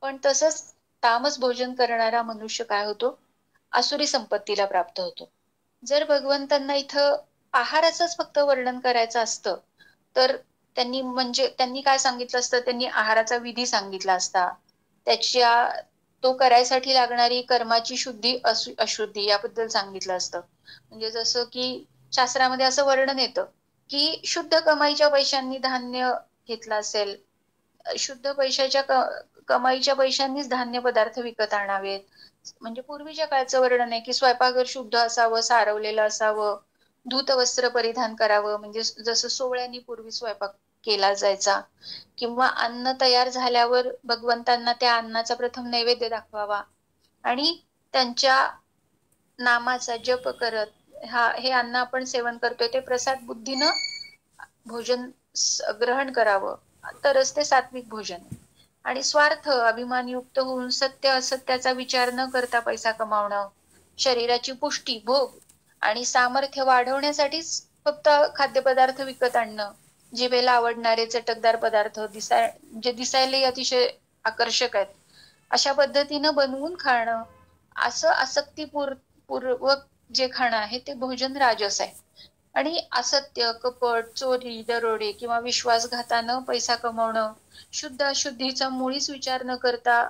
पण तसंच तामस भोजन करणारा मनुष्य काय होतो, आसुरी संपत्तीला प्राप्त होतो. जर भगवंतांना इथं आहाराचंच फक्त वर्णन करायचं असतं तर त्यांनी काय सांगितलं असतं, त्यांनी आहाराचा विधी सांगितला असता, तो करायसाठी लागणारी कर्माची शुद्धी अशुद्धी याबद्दल सांगितलं असतं. म्हणजे जसं की शास्त्रामध्ये असं वर्णन येतं की शुद्ध कमाईच्या पैशांनी धान्य घेतलं असेल, शुद्ध कमाईच्या पैशांनीच धान्य पदार्थ विकत आणावेत. म्हणजे पूर्वीच्या काळचं वर्णन आहे की स्वयंपाकघर शुद्ध असावं, सारवलेलं असावं, धूत वस्त्र परिधान करावं, म्हणजे जसं सोवळ्यांनी पूर्वी स्वयंपाक केला जायचा. किंवा अन्न तयार झाल्यावर भगवंतांना त्या अन्नाचा प्रथम नैवेद्य दाखवावा आणि त्यांच्या नामाचा जप करत हे अन्न आपण सेवन करतोय ते प्रसाद बुद्धीनं भोजन ग्रहण करावं, तरच ते सात्विक भोजन. आणि स्वार्थ अभिमानयुक्त होऊन सत्य असत्याचा विचार न करता पैसा कमावणं, शरीराची पुष्टी, भोग आणि सामर्थ्य वाढवण्यासाठीच फक्त खाद्यपदार्थ विकत आणणं, जिभेला आवडणारे चटकदार पदार्थ जे दिसायलाही अतिशय आकर्षक आहेत अशा पद्धतीनं बनवून खाणं, असं आसक्तीपूर्वक जे खाणं आहे ते भोजन राजस आहे. आणि असत्य, कपट, चोरी, दरोडे किंवा विश्वासघातानं पैसा कमवणं, शुद्ध अशुद्धीचा मुळीच विचार न करता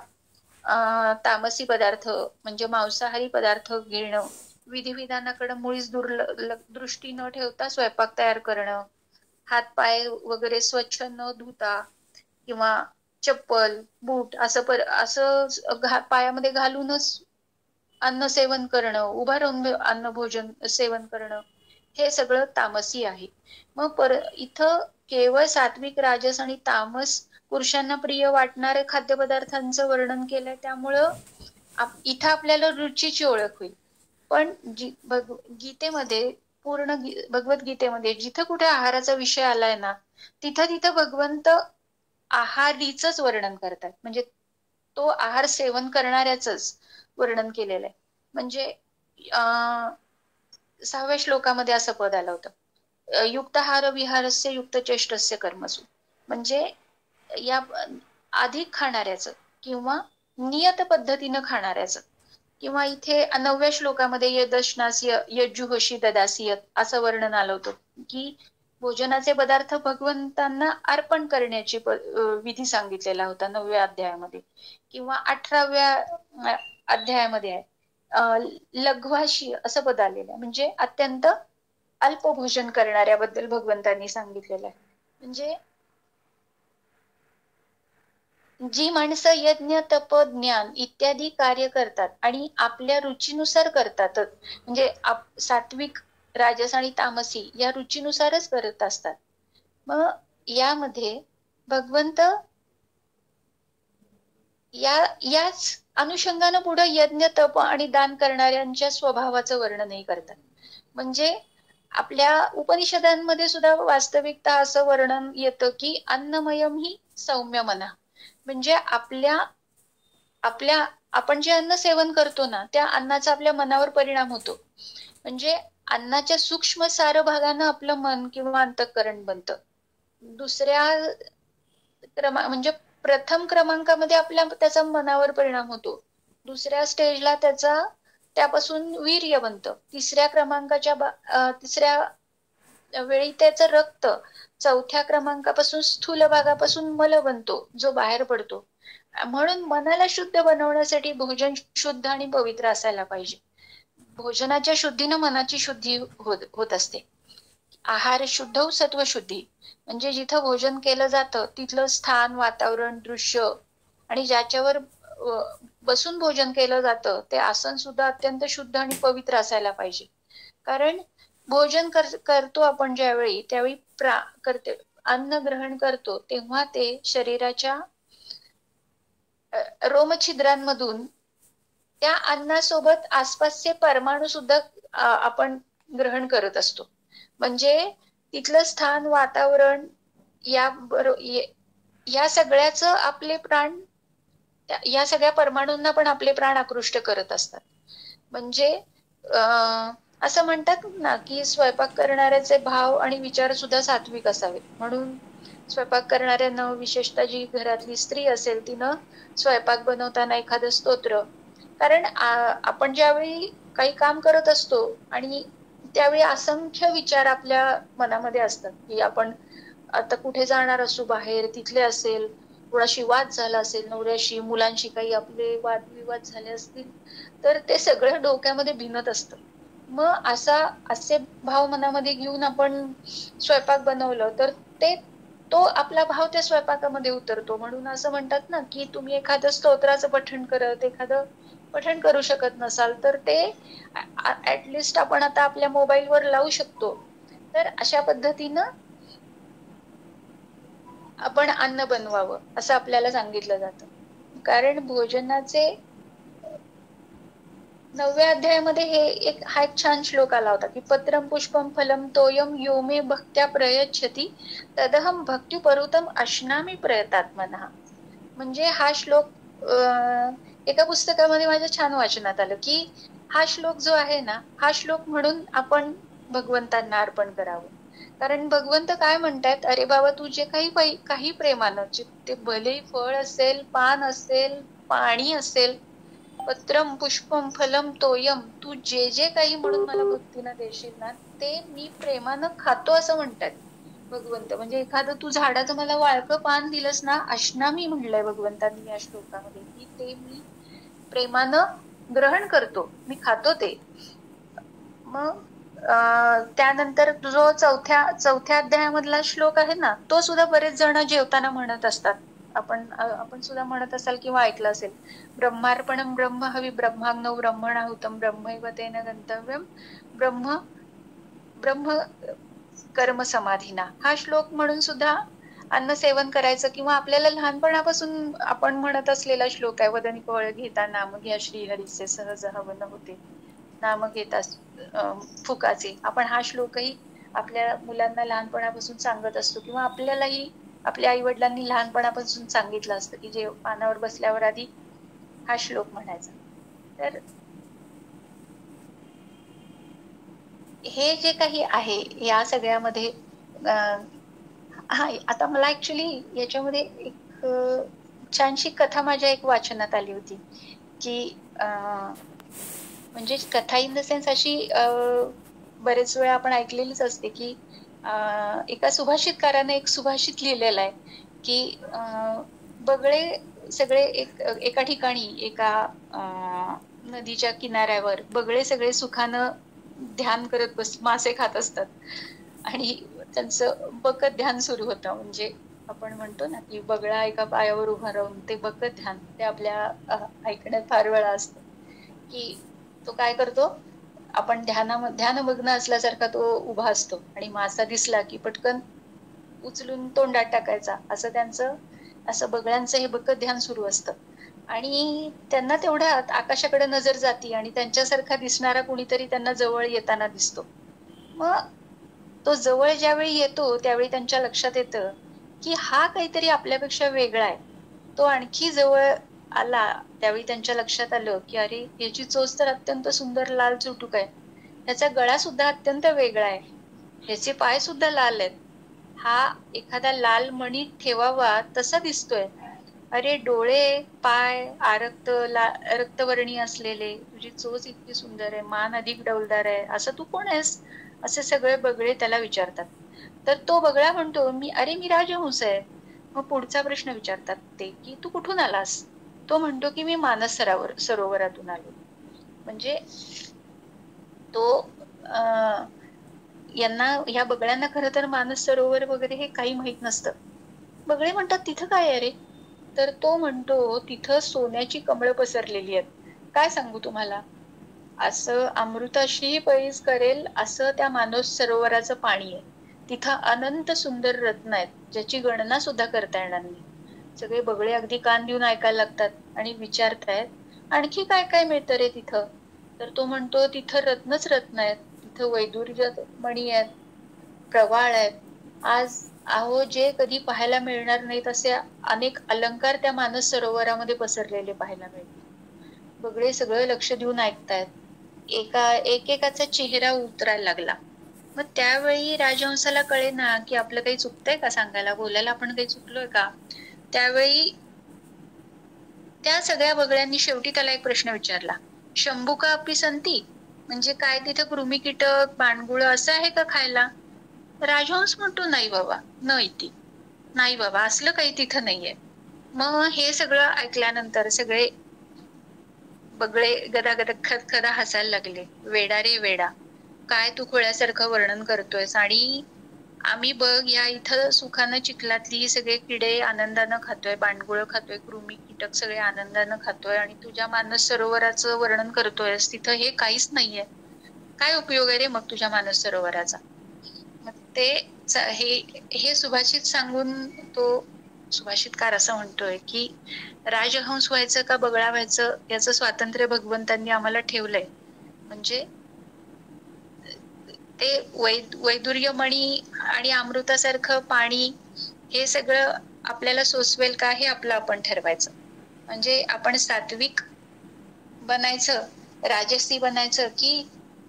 तामसी पदार्थ म्हणजे मांसाहारी पदार्थ घेणं, विधिविधानाकडे मुळीच दृष्टी न ठेवता स्वयंपाक तयार करणं, हात पाय वगैरे स्वच्छ न धुता किंवा चप्पल, बूट असं पायामध्ये घालूनच अन्न सेवन करणं, उभा राहून अन्न भोजन सेवन करणं, हे सगळं तामसी आहे. मग इथं केवळ सात्विक, राजस आणि तामस पुरुषांना प्रिय वाटणाऱ्या खाद्यपदार्थांचं वर्णन केलंय. त्यामुळं इथं आपल्याला रुचीची ओळख होईल. पण गीतेमध्ये भगवद्गीतेमध्ये जिथं कुठे आहाराचा विषय आलाय ना, तिथं भगवंत आहारीच वर्णन करतात. म्हणजे तो आहार सेवन करणाऱ्याच वर्णन केलेलं आहे. म्हणजे 6व्या श्लोकामध्ये असं पद आलं होतं, युक्ताहार विहारस्य युक्त चेष्टस्य कर्मसु. म्हणजे या अधिक खाणाऱ्याचं किंवा नियत पद्धतीनं खाणाऱ्याचं, किंवा इथे 9व्या श्लोकामध्ये यदश्नास्य यज्जुहोशी ददासी असं वर्णन आलं होतं की भोजनाचे पदार्थ भगवंतांना अर्पण करण्याची विधी सांगितलेला होता 9व्या अध्यायामध्ये. किंवा 18व्या अध्यायामध्ये आहे लघ्वाशी असं पद आलेलं आहे, म्हणजे अत्यंत अल्प भोजन करणाऱ्याबद्दल भगवंतांनी सांगितलेलं आहे. म्हणजे जी माणसं यज्ञ, तप, ज्ञान इत्यादी कार्य करतात आणि आपल्या रुचीनुसार करतात, म्हणजे सात्विक, राजस आणि तामसी या रुचीनुसारच करत असतात. मग यामध्ये भगवंत याच अनुषंगानं पुढे यज्ञ, तप आणि दान करणाऱ्यांच्या स्वभावाचं वर्णनही करतात. म्हणजे आपल्या उपनिषदांमध्ये सुद्धा वास्तविकता असं वर्णन येतं की अन्नमयम ही सौम्य मना. म्हणजे आपण जे अन्न सेवन करतो ना, त्या अन्नाचा आपल्या मनावर परिणाम होतो. म्हणजे अन्नाच्या सूक्ष्म सार भागानं आपलं मन किंवा अंतःकरण बनतं. म्हणजे प्रथम क्रमांकामध्ये त्याचा मनावर परिणाम होतो. दुसऱ्या स्टेजला त्यापासून वीर्य बनतं. तिसऱ्या वेळी त्याचं रक्त, चौथ्या क्रमांकापासून स्थूल भागापासून मल बनतो, जो बाहेर पडतो. म्हणून मनाला शुद्ध बनवण्यासाठी भोजन शुद्ध आणि पवित्र असायला पाहिजे. भोजनाच्या शुद्धीनं मनाची शुद्धी होत असते. आहार शुद्ध सत्व शुद्धी, म्हणजे जिथं भोजन केलं जातं तिथलं स्थान, वातावरण, दृश्य आणि ज्याच्यावर बसून भोजन केलं जातं ते आसन सुद्धा अत्यंत शुद्ध आणि पवित्र असायला पाहिजे. कारण भोजन करतो आपण त्यावेळी अन्न ग्रहण करतो तेव्हा ते शरीराच्या रोमछिद्रांमधून त्या अन्नासोबत आसपासचे परमाणू सुद्धा आपण ग्रहण करत असतो. म्हणजे तिथलं स्थान, वातावरण या सगळ्याच आपले प्राण, या सगळ्या परमाणूंना पण आपले प्राण आकृष्ट करत असतात. म्हणजे असं म्हणतात ना की स्वयंपाक करणाऱ्याचे भाव आणि विचार सुद्धा सात्विक असावेत. म्हणून स्वयंपाक करणाऱ्यानं, विशेषतः जी घरातली स्त्री असेल तिनं स्वयंपाक बनवताना एखादं स्तोत्र, कारण आपण ज्यावेळी काही काम करत असतो आणि त्यावेळी असंख्य विचार आपल्या मनामध्ये असतात की आपण आता कुठे जाणार असू बाहेर, तिथले असेल, कोणाशी वाद झाला असेल, नवऱ्याशी, मुलांशी काही आपले वादविवाद झाले असतील, तर ते सगळं डोक्यामध्ये भिनत असतं. मग असे भाव मनामध्ये घेऊन आपण स्वयंपाक बनवलं तर तो आपला भाव त्या स्वयंपाकामध्ये उतरतो. म्हणून असं म्हणतात ना की तुम्ही एखादं स्तोत्राचं एखादं पठण करू शकत नसाल तर ते ऍटलिस्ट आपण आता आपल्या मोबाईलवर लावू शकतो. तर अशा पद्धतीनं आपण अन्न बनवावं असं आपल्याला सांगितलं जातं. कारण भोजनाचे 9व्या अध्यायामध्ये हा एक छान श्लोक आला होता की पत्रम पुष्पम फलम तोयम योमे भक्त्या प्रयच्छति तदहम भक्तिपरुतम अश्नामी प्रयतात्मनः. म्हणजे हा श्लोक एका पुस्तकामध्ये माझ्या छान वाचनात आलं की हा श्लोक जो आहे ना, हा श्लोक म्हणून आपण भगवंतांना अर्पण करावं. कारण भगवंत काय म्हणतात, अरे बाबा तू जे काही प्रेमानं, ते भले फळ असेल, पान असेल, पाणी असेल, पत्रम पुष्पम फलम तोयम, तू जे जे काही म्हणून मला भक्तीनं देशील ना, ते मी प्रेमानं खातो असं म्हणतात भगवंत. म्हणजे एखादं तू झाडाचं मला वाळकं पान दिलंस ना, अशनामी म्हणलंय भगवंतांनी या श्लोकामध्ये, की ते मी प्रेमानं ग्रहण करतो, मी खातो ते. मग त्यानंतर जो चौथ्या अध्यायामधला श्लोक आहे ना, तो सुद्धा बरेच जण जेवताना म्हणत असतात. आपण सुद्धा म्हणत असाल किंवा ऐकलं असेल, ब्रह्मार्पणम ब्रह्म हवी ब्रह्माग्नौ ब्रह्मणाहुतम ब्रह्मैव तेन गंतव्यम ब्रह्म ब्रह्म कर्म समाधीना. हा श्लोक म्हणून सुद्धा अन्न सेवन करायचं, किंवा आपल्याला लहानपणापासून आपण म्हणत असलेला श्लोक आहे, वदनी कवळ घेता नाम घ्या श्रीहरीचे सहज हवन होते, नाम घेता फुकाचे. आपण हा श्लोकही आपल्या मुलांना लहानपणापासून सांगत असतो, किंवा आपल्यालाही आपल्या आई वडिलांनी लहानपणापासून सांगितलं असतं की जे पानावर बसल्यावर आधी हा श्लोक म्हणायचा. तर हे जे काही आहे या सगळ्यामध्ये हा आता मला ऍक्च्युली याच्यामध्ये एक छानशी कथा माझ्या एक वाचनात आली होती, की म्हणजे कथा इन द सेन्स अशी बरेच वेळा आपण ऐकलेलीच असते, की एका सुभाषितकाराने एक सुभाषित लिहिलेलं आहे, की बगळे सगळे एका ठिकाणी एका नदीच्या किनाऱ्यावर बगळे सगळे सुखानं ध्यान करत मासे खात असतात, आणि त्यांचं बकत ध्यान सुरू होतं. म्हणजे आपण म्हणतो ना की बगळा एका पायावर उभा राहून ते बकत ध्यान, ते आपल्या ऐकण्यात फार वेळा असतं, की तो काय करतो, आपण ध्यानमग्न असल्यासारखा तो उभा असतो, आणि मासा दिसला की पटकन उचलून तोंडात टाकायचा, असं बगळ्यांचं हे बकत ध्यान सुरू असतं. आणि त्यांना तेवढ्यात आकाशाकडे नजर जाती, आणि त्यांच्यासारखा दिसणारा कुणीतरी त्यांना जवळ येताना दिसतो. मग तो जवळ ज्यावेळी येतो त्यावेळी त्यांच्या लक्षात येतं की हा काहीतरी आपल्यापेक्षा वेगळा आहे. तो आणखी जवळ आला त्यावेळी त्यांच्या लक्षात आलं की अरे याची चोच तर अत्यंत सुंदर लाल चुटूक आहे, त्याचा गळा सुद्धा अत्यंत वेगळा आहे, ह्याचे पाय सुद्धा लाल आहेत, हा एखादा लाल मणी ठेवावा तसा दिसतोय, अरे डोळे पाय रक्तवर्णी असलेले, तुझी चोच इतकी सुंदर आहे, मान अधिक डौलदार आहे, असं तू कोण आहेस, असे सगळे बगळे त्याला विचारतात. तर तो बगळा म्हणतो मी राजहंस आहे. मग पुढचा प्रश्न विचारतात ते की तू कुठून आलास, तो म्हणतो की मी मानस सरोवरातून आलो. म्हणजे तो या बगळ्यांना खरं तर मानस सरोवर वगैरे हे काही माहित नसतं. बगळे म्हणतात तिथं काय आहे रे, तर तो म्हणतो तिथं सोन्याची कमळं पसरलेली आहेत, काय सांगू तुम्हाला, असं अमृताशीही पैज करेल असं त्या मानस सरोवराचं पाणी आहे, तिथं अनंत सुंदर रत्न आहेत ज्याची गणना सुद्धा करता येणार नाही. सगळे बगळे अगदी कान देऊन ऐकायला लागतात आणि विचारतायत आणखी काय काय मिळतं रे तिथं, तर तो म्हणतो तिथं रत्नच रत्न आहेत, तिथं वैदुर्य मणी आहेत, प्रवाळ आहेत, आज अहो जे कधी पाहायला मिळणार नाहीत असे अनेक अलंकार त्या मानस सरोवरामध्ये पसरलेले पाहायला मिळतात. बगळे सगळं लक्ष देऊन ऐकतायत, एकेकाचा चेहरा उतरायला लागला. मग त्यावेळी राजहंसाला कळे ना की आपलं काही चुकतंय का सांगायला, बोलायला आपण काही चुकलोय का. त्यावेळी त्या सगळ्या बगळ्यांनी शेवटी त्याला एक प्रश्न विचारला, शंभू का अपि संती, म्हणजे काय तिथं कृमी कीटक बाणगुळ असं आहे का खायला. राजहंस म्हणतो नाही बाबा, नाही बाबा असलं काही तिथं नाहीये. मग हे सगळं ऐकल्यानंतर सगळे बगळे गदागद खदखदा हसायला लागले, वेडा रे वेडा, काय तू खोळ्यासारखं वर्णन करतोयस, आणि आम्ही बघ या इथं सुखानं चिखलातली सगळे किडे आनंदानं खातोय, बांडगुळ खातोय, कृमी कीटक सगळे आनंदानं खातोय, आणि तुझ्या मानस सरोवराचं वर्णन करतोयस, तिथं हे काहीच नाहीये, काय उपयोग आहे रे मग तुझ्या मानस सरोवराचा. मग ते हे सुभाषित सांगून तो सुभाषितकार असं म्हणतोय की राजहंस व्हायचं का बगळा व्हायचं याचं स्वातंत्र्य भगवंतांनी आम्हाला ठेवलंय, म्हणजे ते वैदुर्यमणी आणि अमृतासारखं पाणी हे सगळं आपल्याला सोसवेल का हे आपलं आपण ठरवायचं. म्हणजे आपण सात्विक बनायचं, राजसी बनायचं की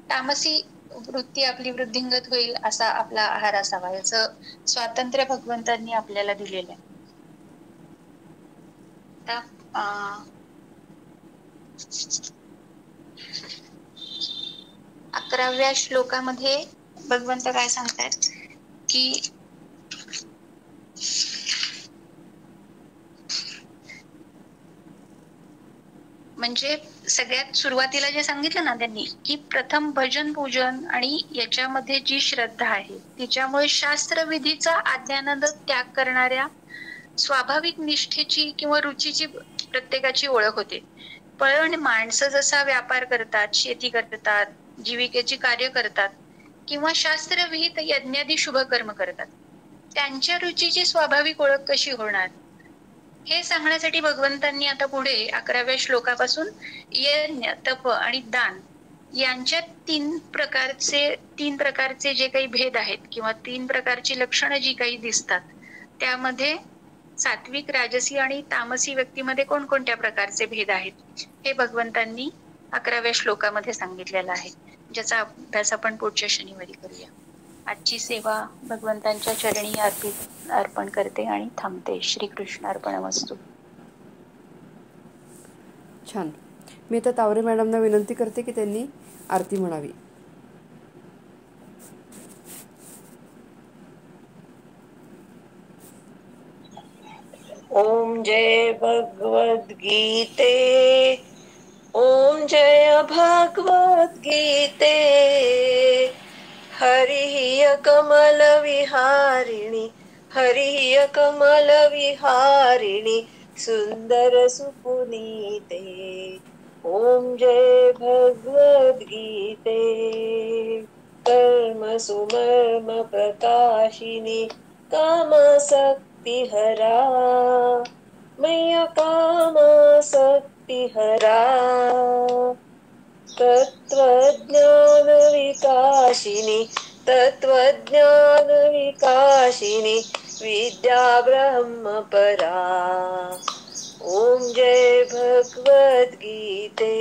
तामसी वृत्ती आपली वृद्धिंगत होईल असा आपला आहार असावा, याचं स्वातंत्र्य भगवंतांनी आपल्याला दिलेलं आहे. आता 11व्या श्लोकामध्ये भगवंत काय सांगतात की म्हणजे सगळ्यात सुरुवातीला जे सांगितलं ना त्यांनी की प्रथम भजन पूजन आणि याच्यामध्ये जी श्रद्धा आहे तिच्यामुळे शास्त्रविधीचा आज्ञानांत त्याग करणाऱ्या स्वाभाविक निष्ठेची किंवा रुचीची प्रत्येकाची ओळख होते. पण माणसं जसा व्यापार करतात, शेती करतात, जीविकेची कार्य करतात किंवा शास्त्रविहित यज्ञादी शुभ कर्म करतात, त्यांच्या रुचीची स्वाभाविक ओळख कशी होणार हे सांगण्यासाठी भगवंतांनी आता पुढे 11व्या श्लोकापासून यज्ञ, तप आणि दान यांच्या तीन प्रकारचे जे काही भेद आहेत किंवा 3 प्रकारची लक्षणं जी काही दिसतात, त्यामध्ये सात्विक, राजसी आणि तामसी व्यक्तीमध्ये कोणकोणत्या प्रकारचे भेद आहेत हे भगवंतांनी 11व्या श्लोकामध्ये सांगितलेलं आहे, ज्याचा अभ्यास आपण पुढच्या शनिवारी करूया. आजची सेवा भगवंतांच्या चरणी अर्पण करते आणि थांबते. श्रीकृष्ण अर्पणमस्तु. छान. मी आता तावरे मॅडमना विनंती करते की त्यांनी आरती म्हणावी. ओम जय भगवद गीते, ओम जय भगवद गीते. हरिः कमल विहारिणी, हरिः कमल विहारिणी, सुंदर सुपुनीते. ओम जय भगवद गीते. कर्म सुमर्म प्रकाशिनी, कामासक्ति हरा, मैया कामासक्ति हरा. तत्वज्ञान विकाशिनी, तत्वज्ञान विकाशिनी, विद्या ब्रह्म परा. ओम जय भगवद गीते.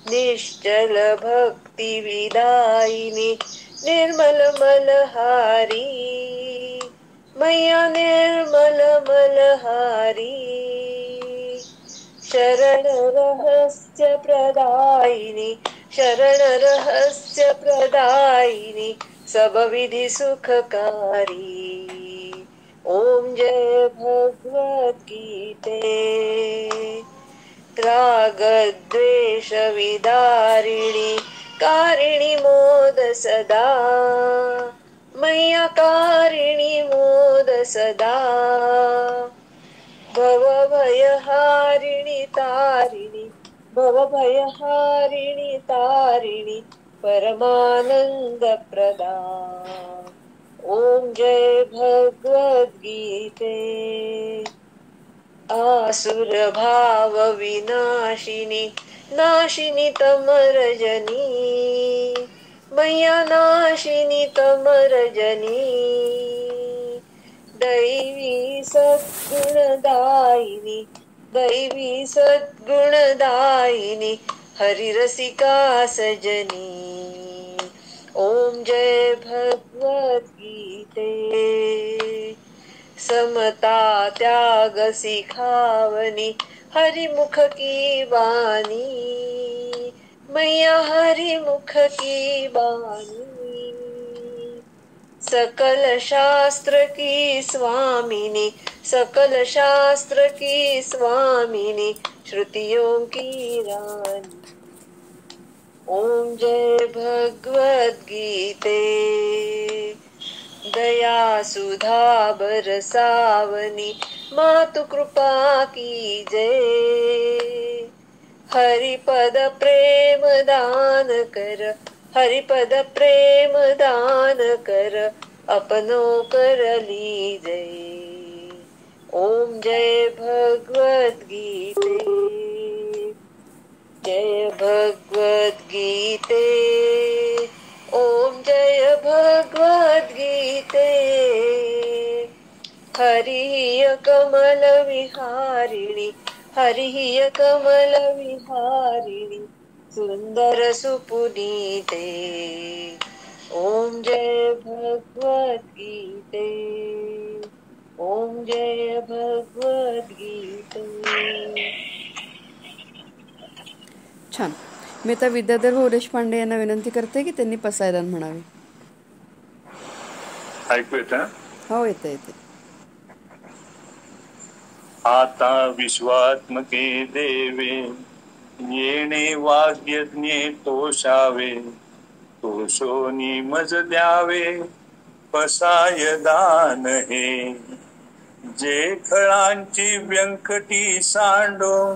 निश्चल भक्ति विदायिनी, निर्मल मलहारी, मैया निर्मल मलहारी. शरण रहस्य प्रदायिनी, शरण रहस्य प्रदायिनी, सब विधि सुखकारी. ओम जय भगवद गीते. राग द्वेष विदारिणी, कारिणी मोद सदा, मैया कारिणी मोद सदा. भव भयहारिणी तारिणी, भव भयहारिणी तारिणी, परमानंद प्रदा. ओम जय भगवद गीते. आसुर भाव विनाशिनी, नाशिनी तमरजनी, मैया नाशिनी तमरजनी. दैवी सद्गुणदायिनी, दैवी सद्गुणदायिनी, हरिरसिका सजनी. ओम जय भगवद गीते. समता त्याग सिखावनी, हरिमुख की वाणी, मैया हरिमुख की वाणी. सकल शास्त्र की स्वामिनी, सकल शास्त्र की स्वामिनी, श्रुतियों की रानी. ओम जय भगवद गीते. दया सुधा बरसावनी, मातु कृपा की जय. हरिपद प्रेम दान कर, हरिपद प्रेम दान कर, अपनो कर लीजय. ओम जय भगवद गीते. जय भगवद गीते. ओम जय भगवद गीते. हरिः कमल विहारिणी, हरिः कमल विहारिणी, सुंदर सुपुनीते. ओम जय भगवत गीते. ओम जय भगवत गीते. छान. मी आता विद्याधर भाऊ देशपांडे यांना विनंती करते की त्यांनी पसायदान म्हणावे. ऐकू येत? हो, येते येते. आता विश्वात्मके देवे येणे वाग्यज्ञे तोषावे. तोषोनी मज द्यावे पसाय दान हे. जे खळांची व्यंकटी सांडो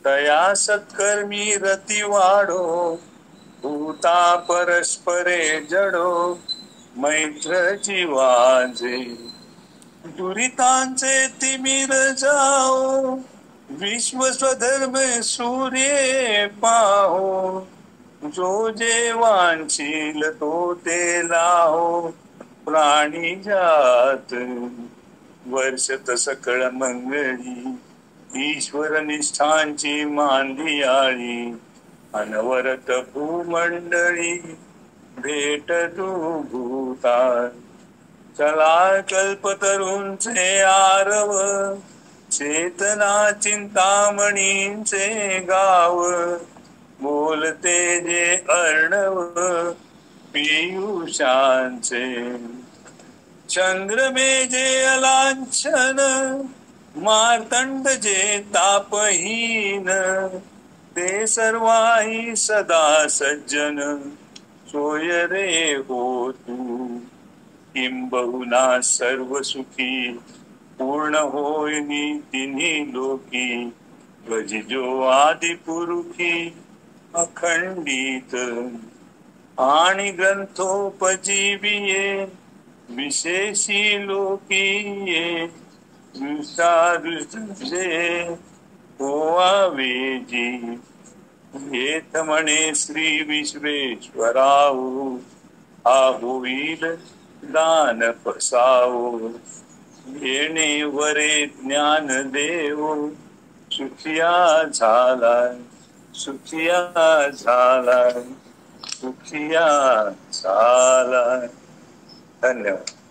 तया सत्कर्मी रती वाढो. भूता परस्परे जडो मैत्र जीवाजे. दुरितांचे तिमिर जाओ विश्व स्वधर्म सूर्ये पाहो. जो जे वांछील तो ते लाहो प्राणी जात. वर्षत सकळ मंगळी ईश्वर निष्ठांची मांदियाळी. अनवरत भूमंडळी भेट भूता. चला कल्पतरूंचे आरव चेतना चिंतामणींचे गाव. बोलते जे अर्णव पियुषांचे. चंद्रमे जे अलांछन मार्तंड जे तापहीन. ते सर्वाही सदा सज्जन सोय रे हो तू. किंबहुना सर्व सुखी पूर्ण होय तिन्ही लोकी. भजिजो आदि पुरुषी अखंडित. आणि ग्रंथोपजीविये विशेषी लोकीये. दृष्टादृष्टे होवावेजी. येत म्हणे श्री विश्वेश्वराऊ. हा होईल दान पसावो. येणे वरे ज्ञान देवो. सुखिया झाला सुखिया झाला सुखिया झाला. धन्यवाद.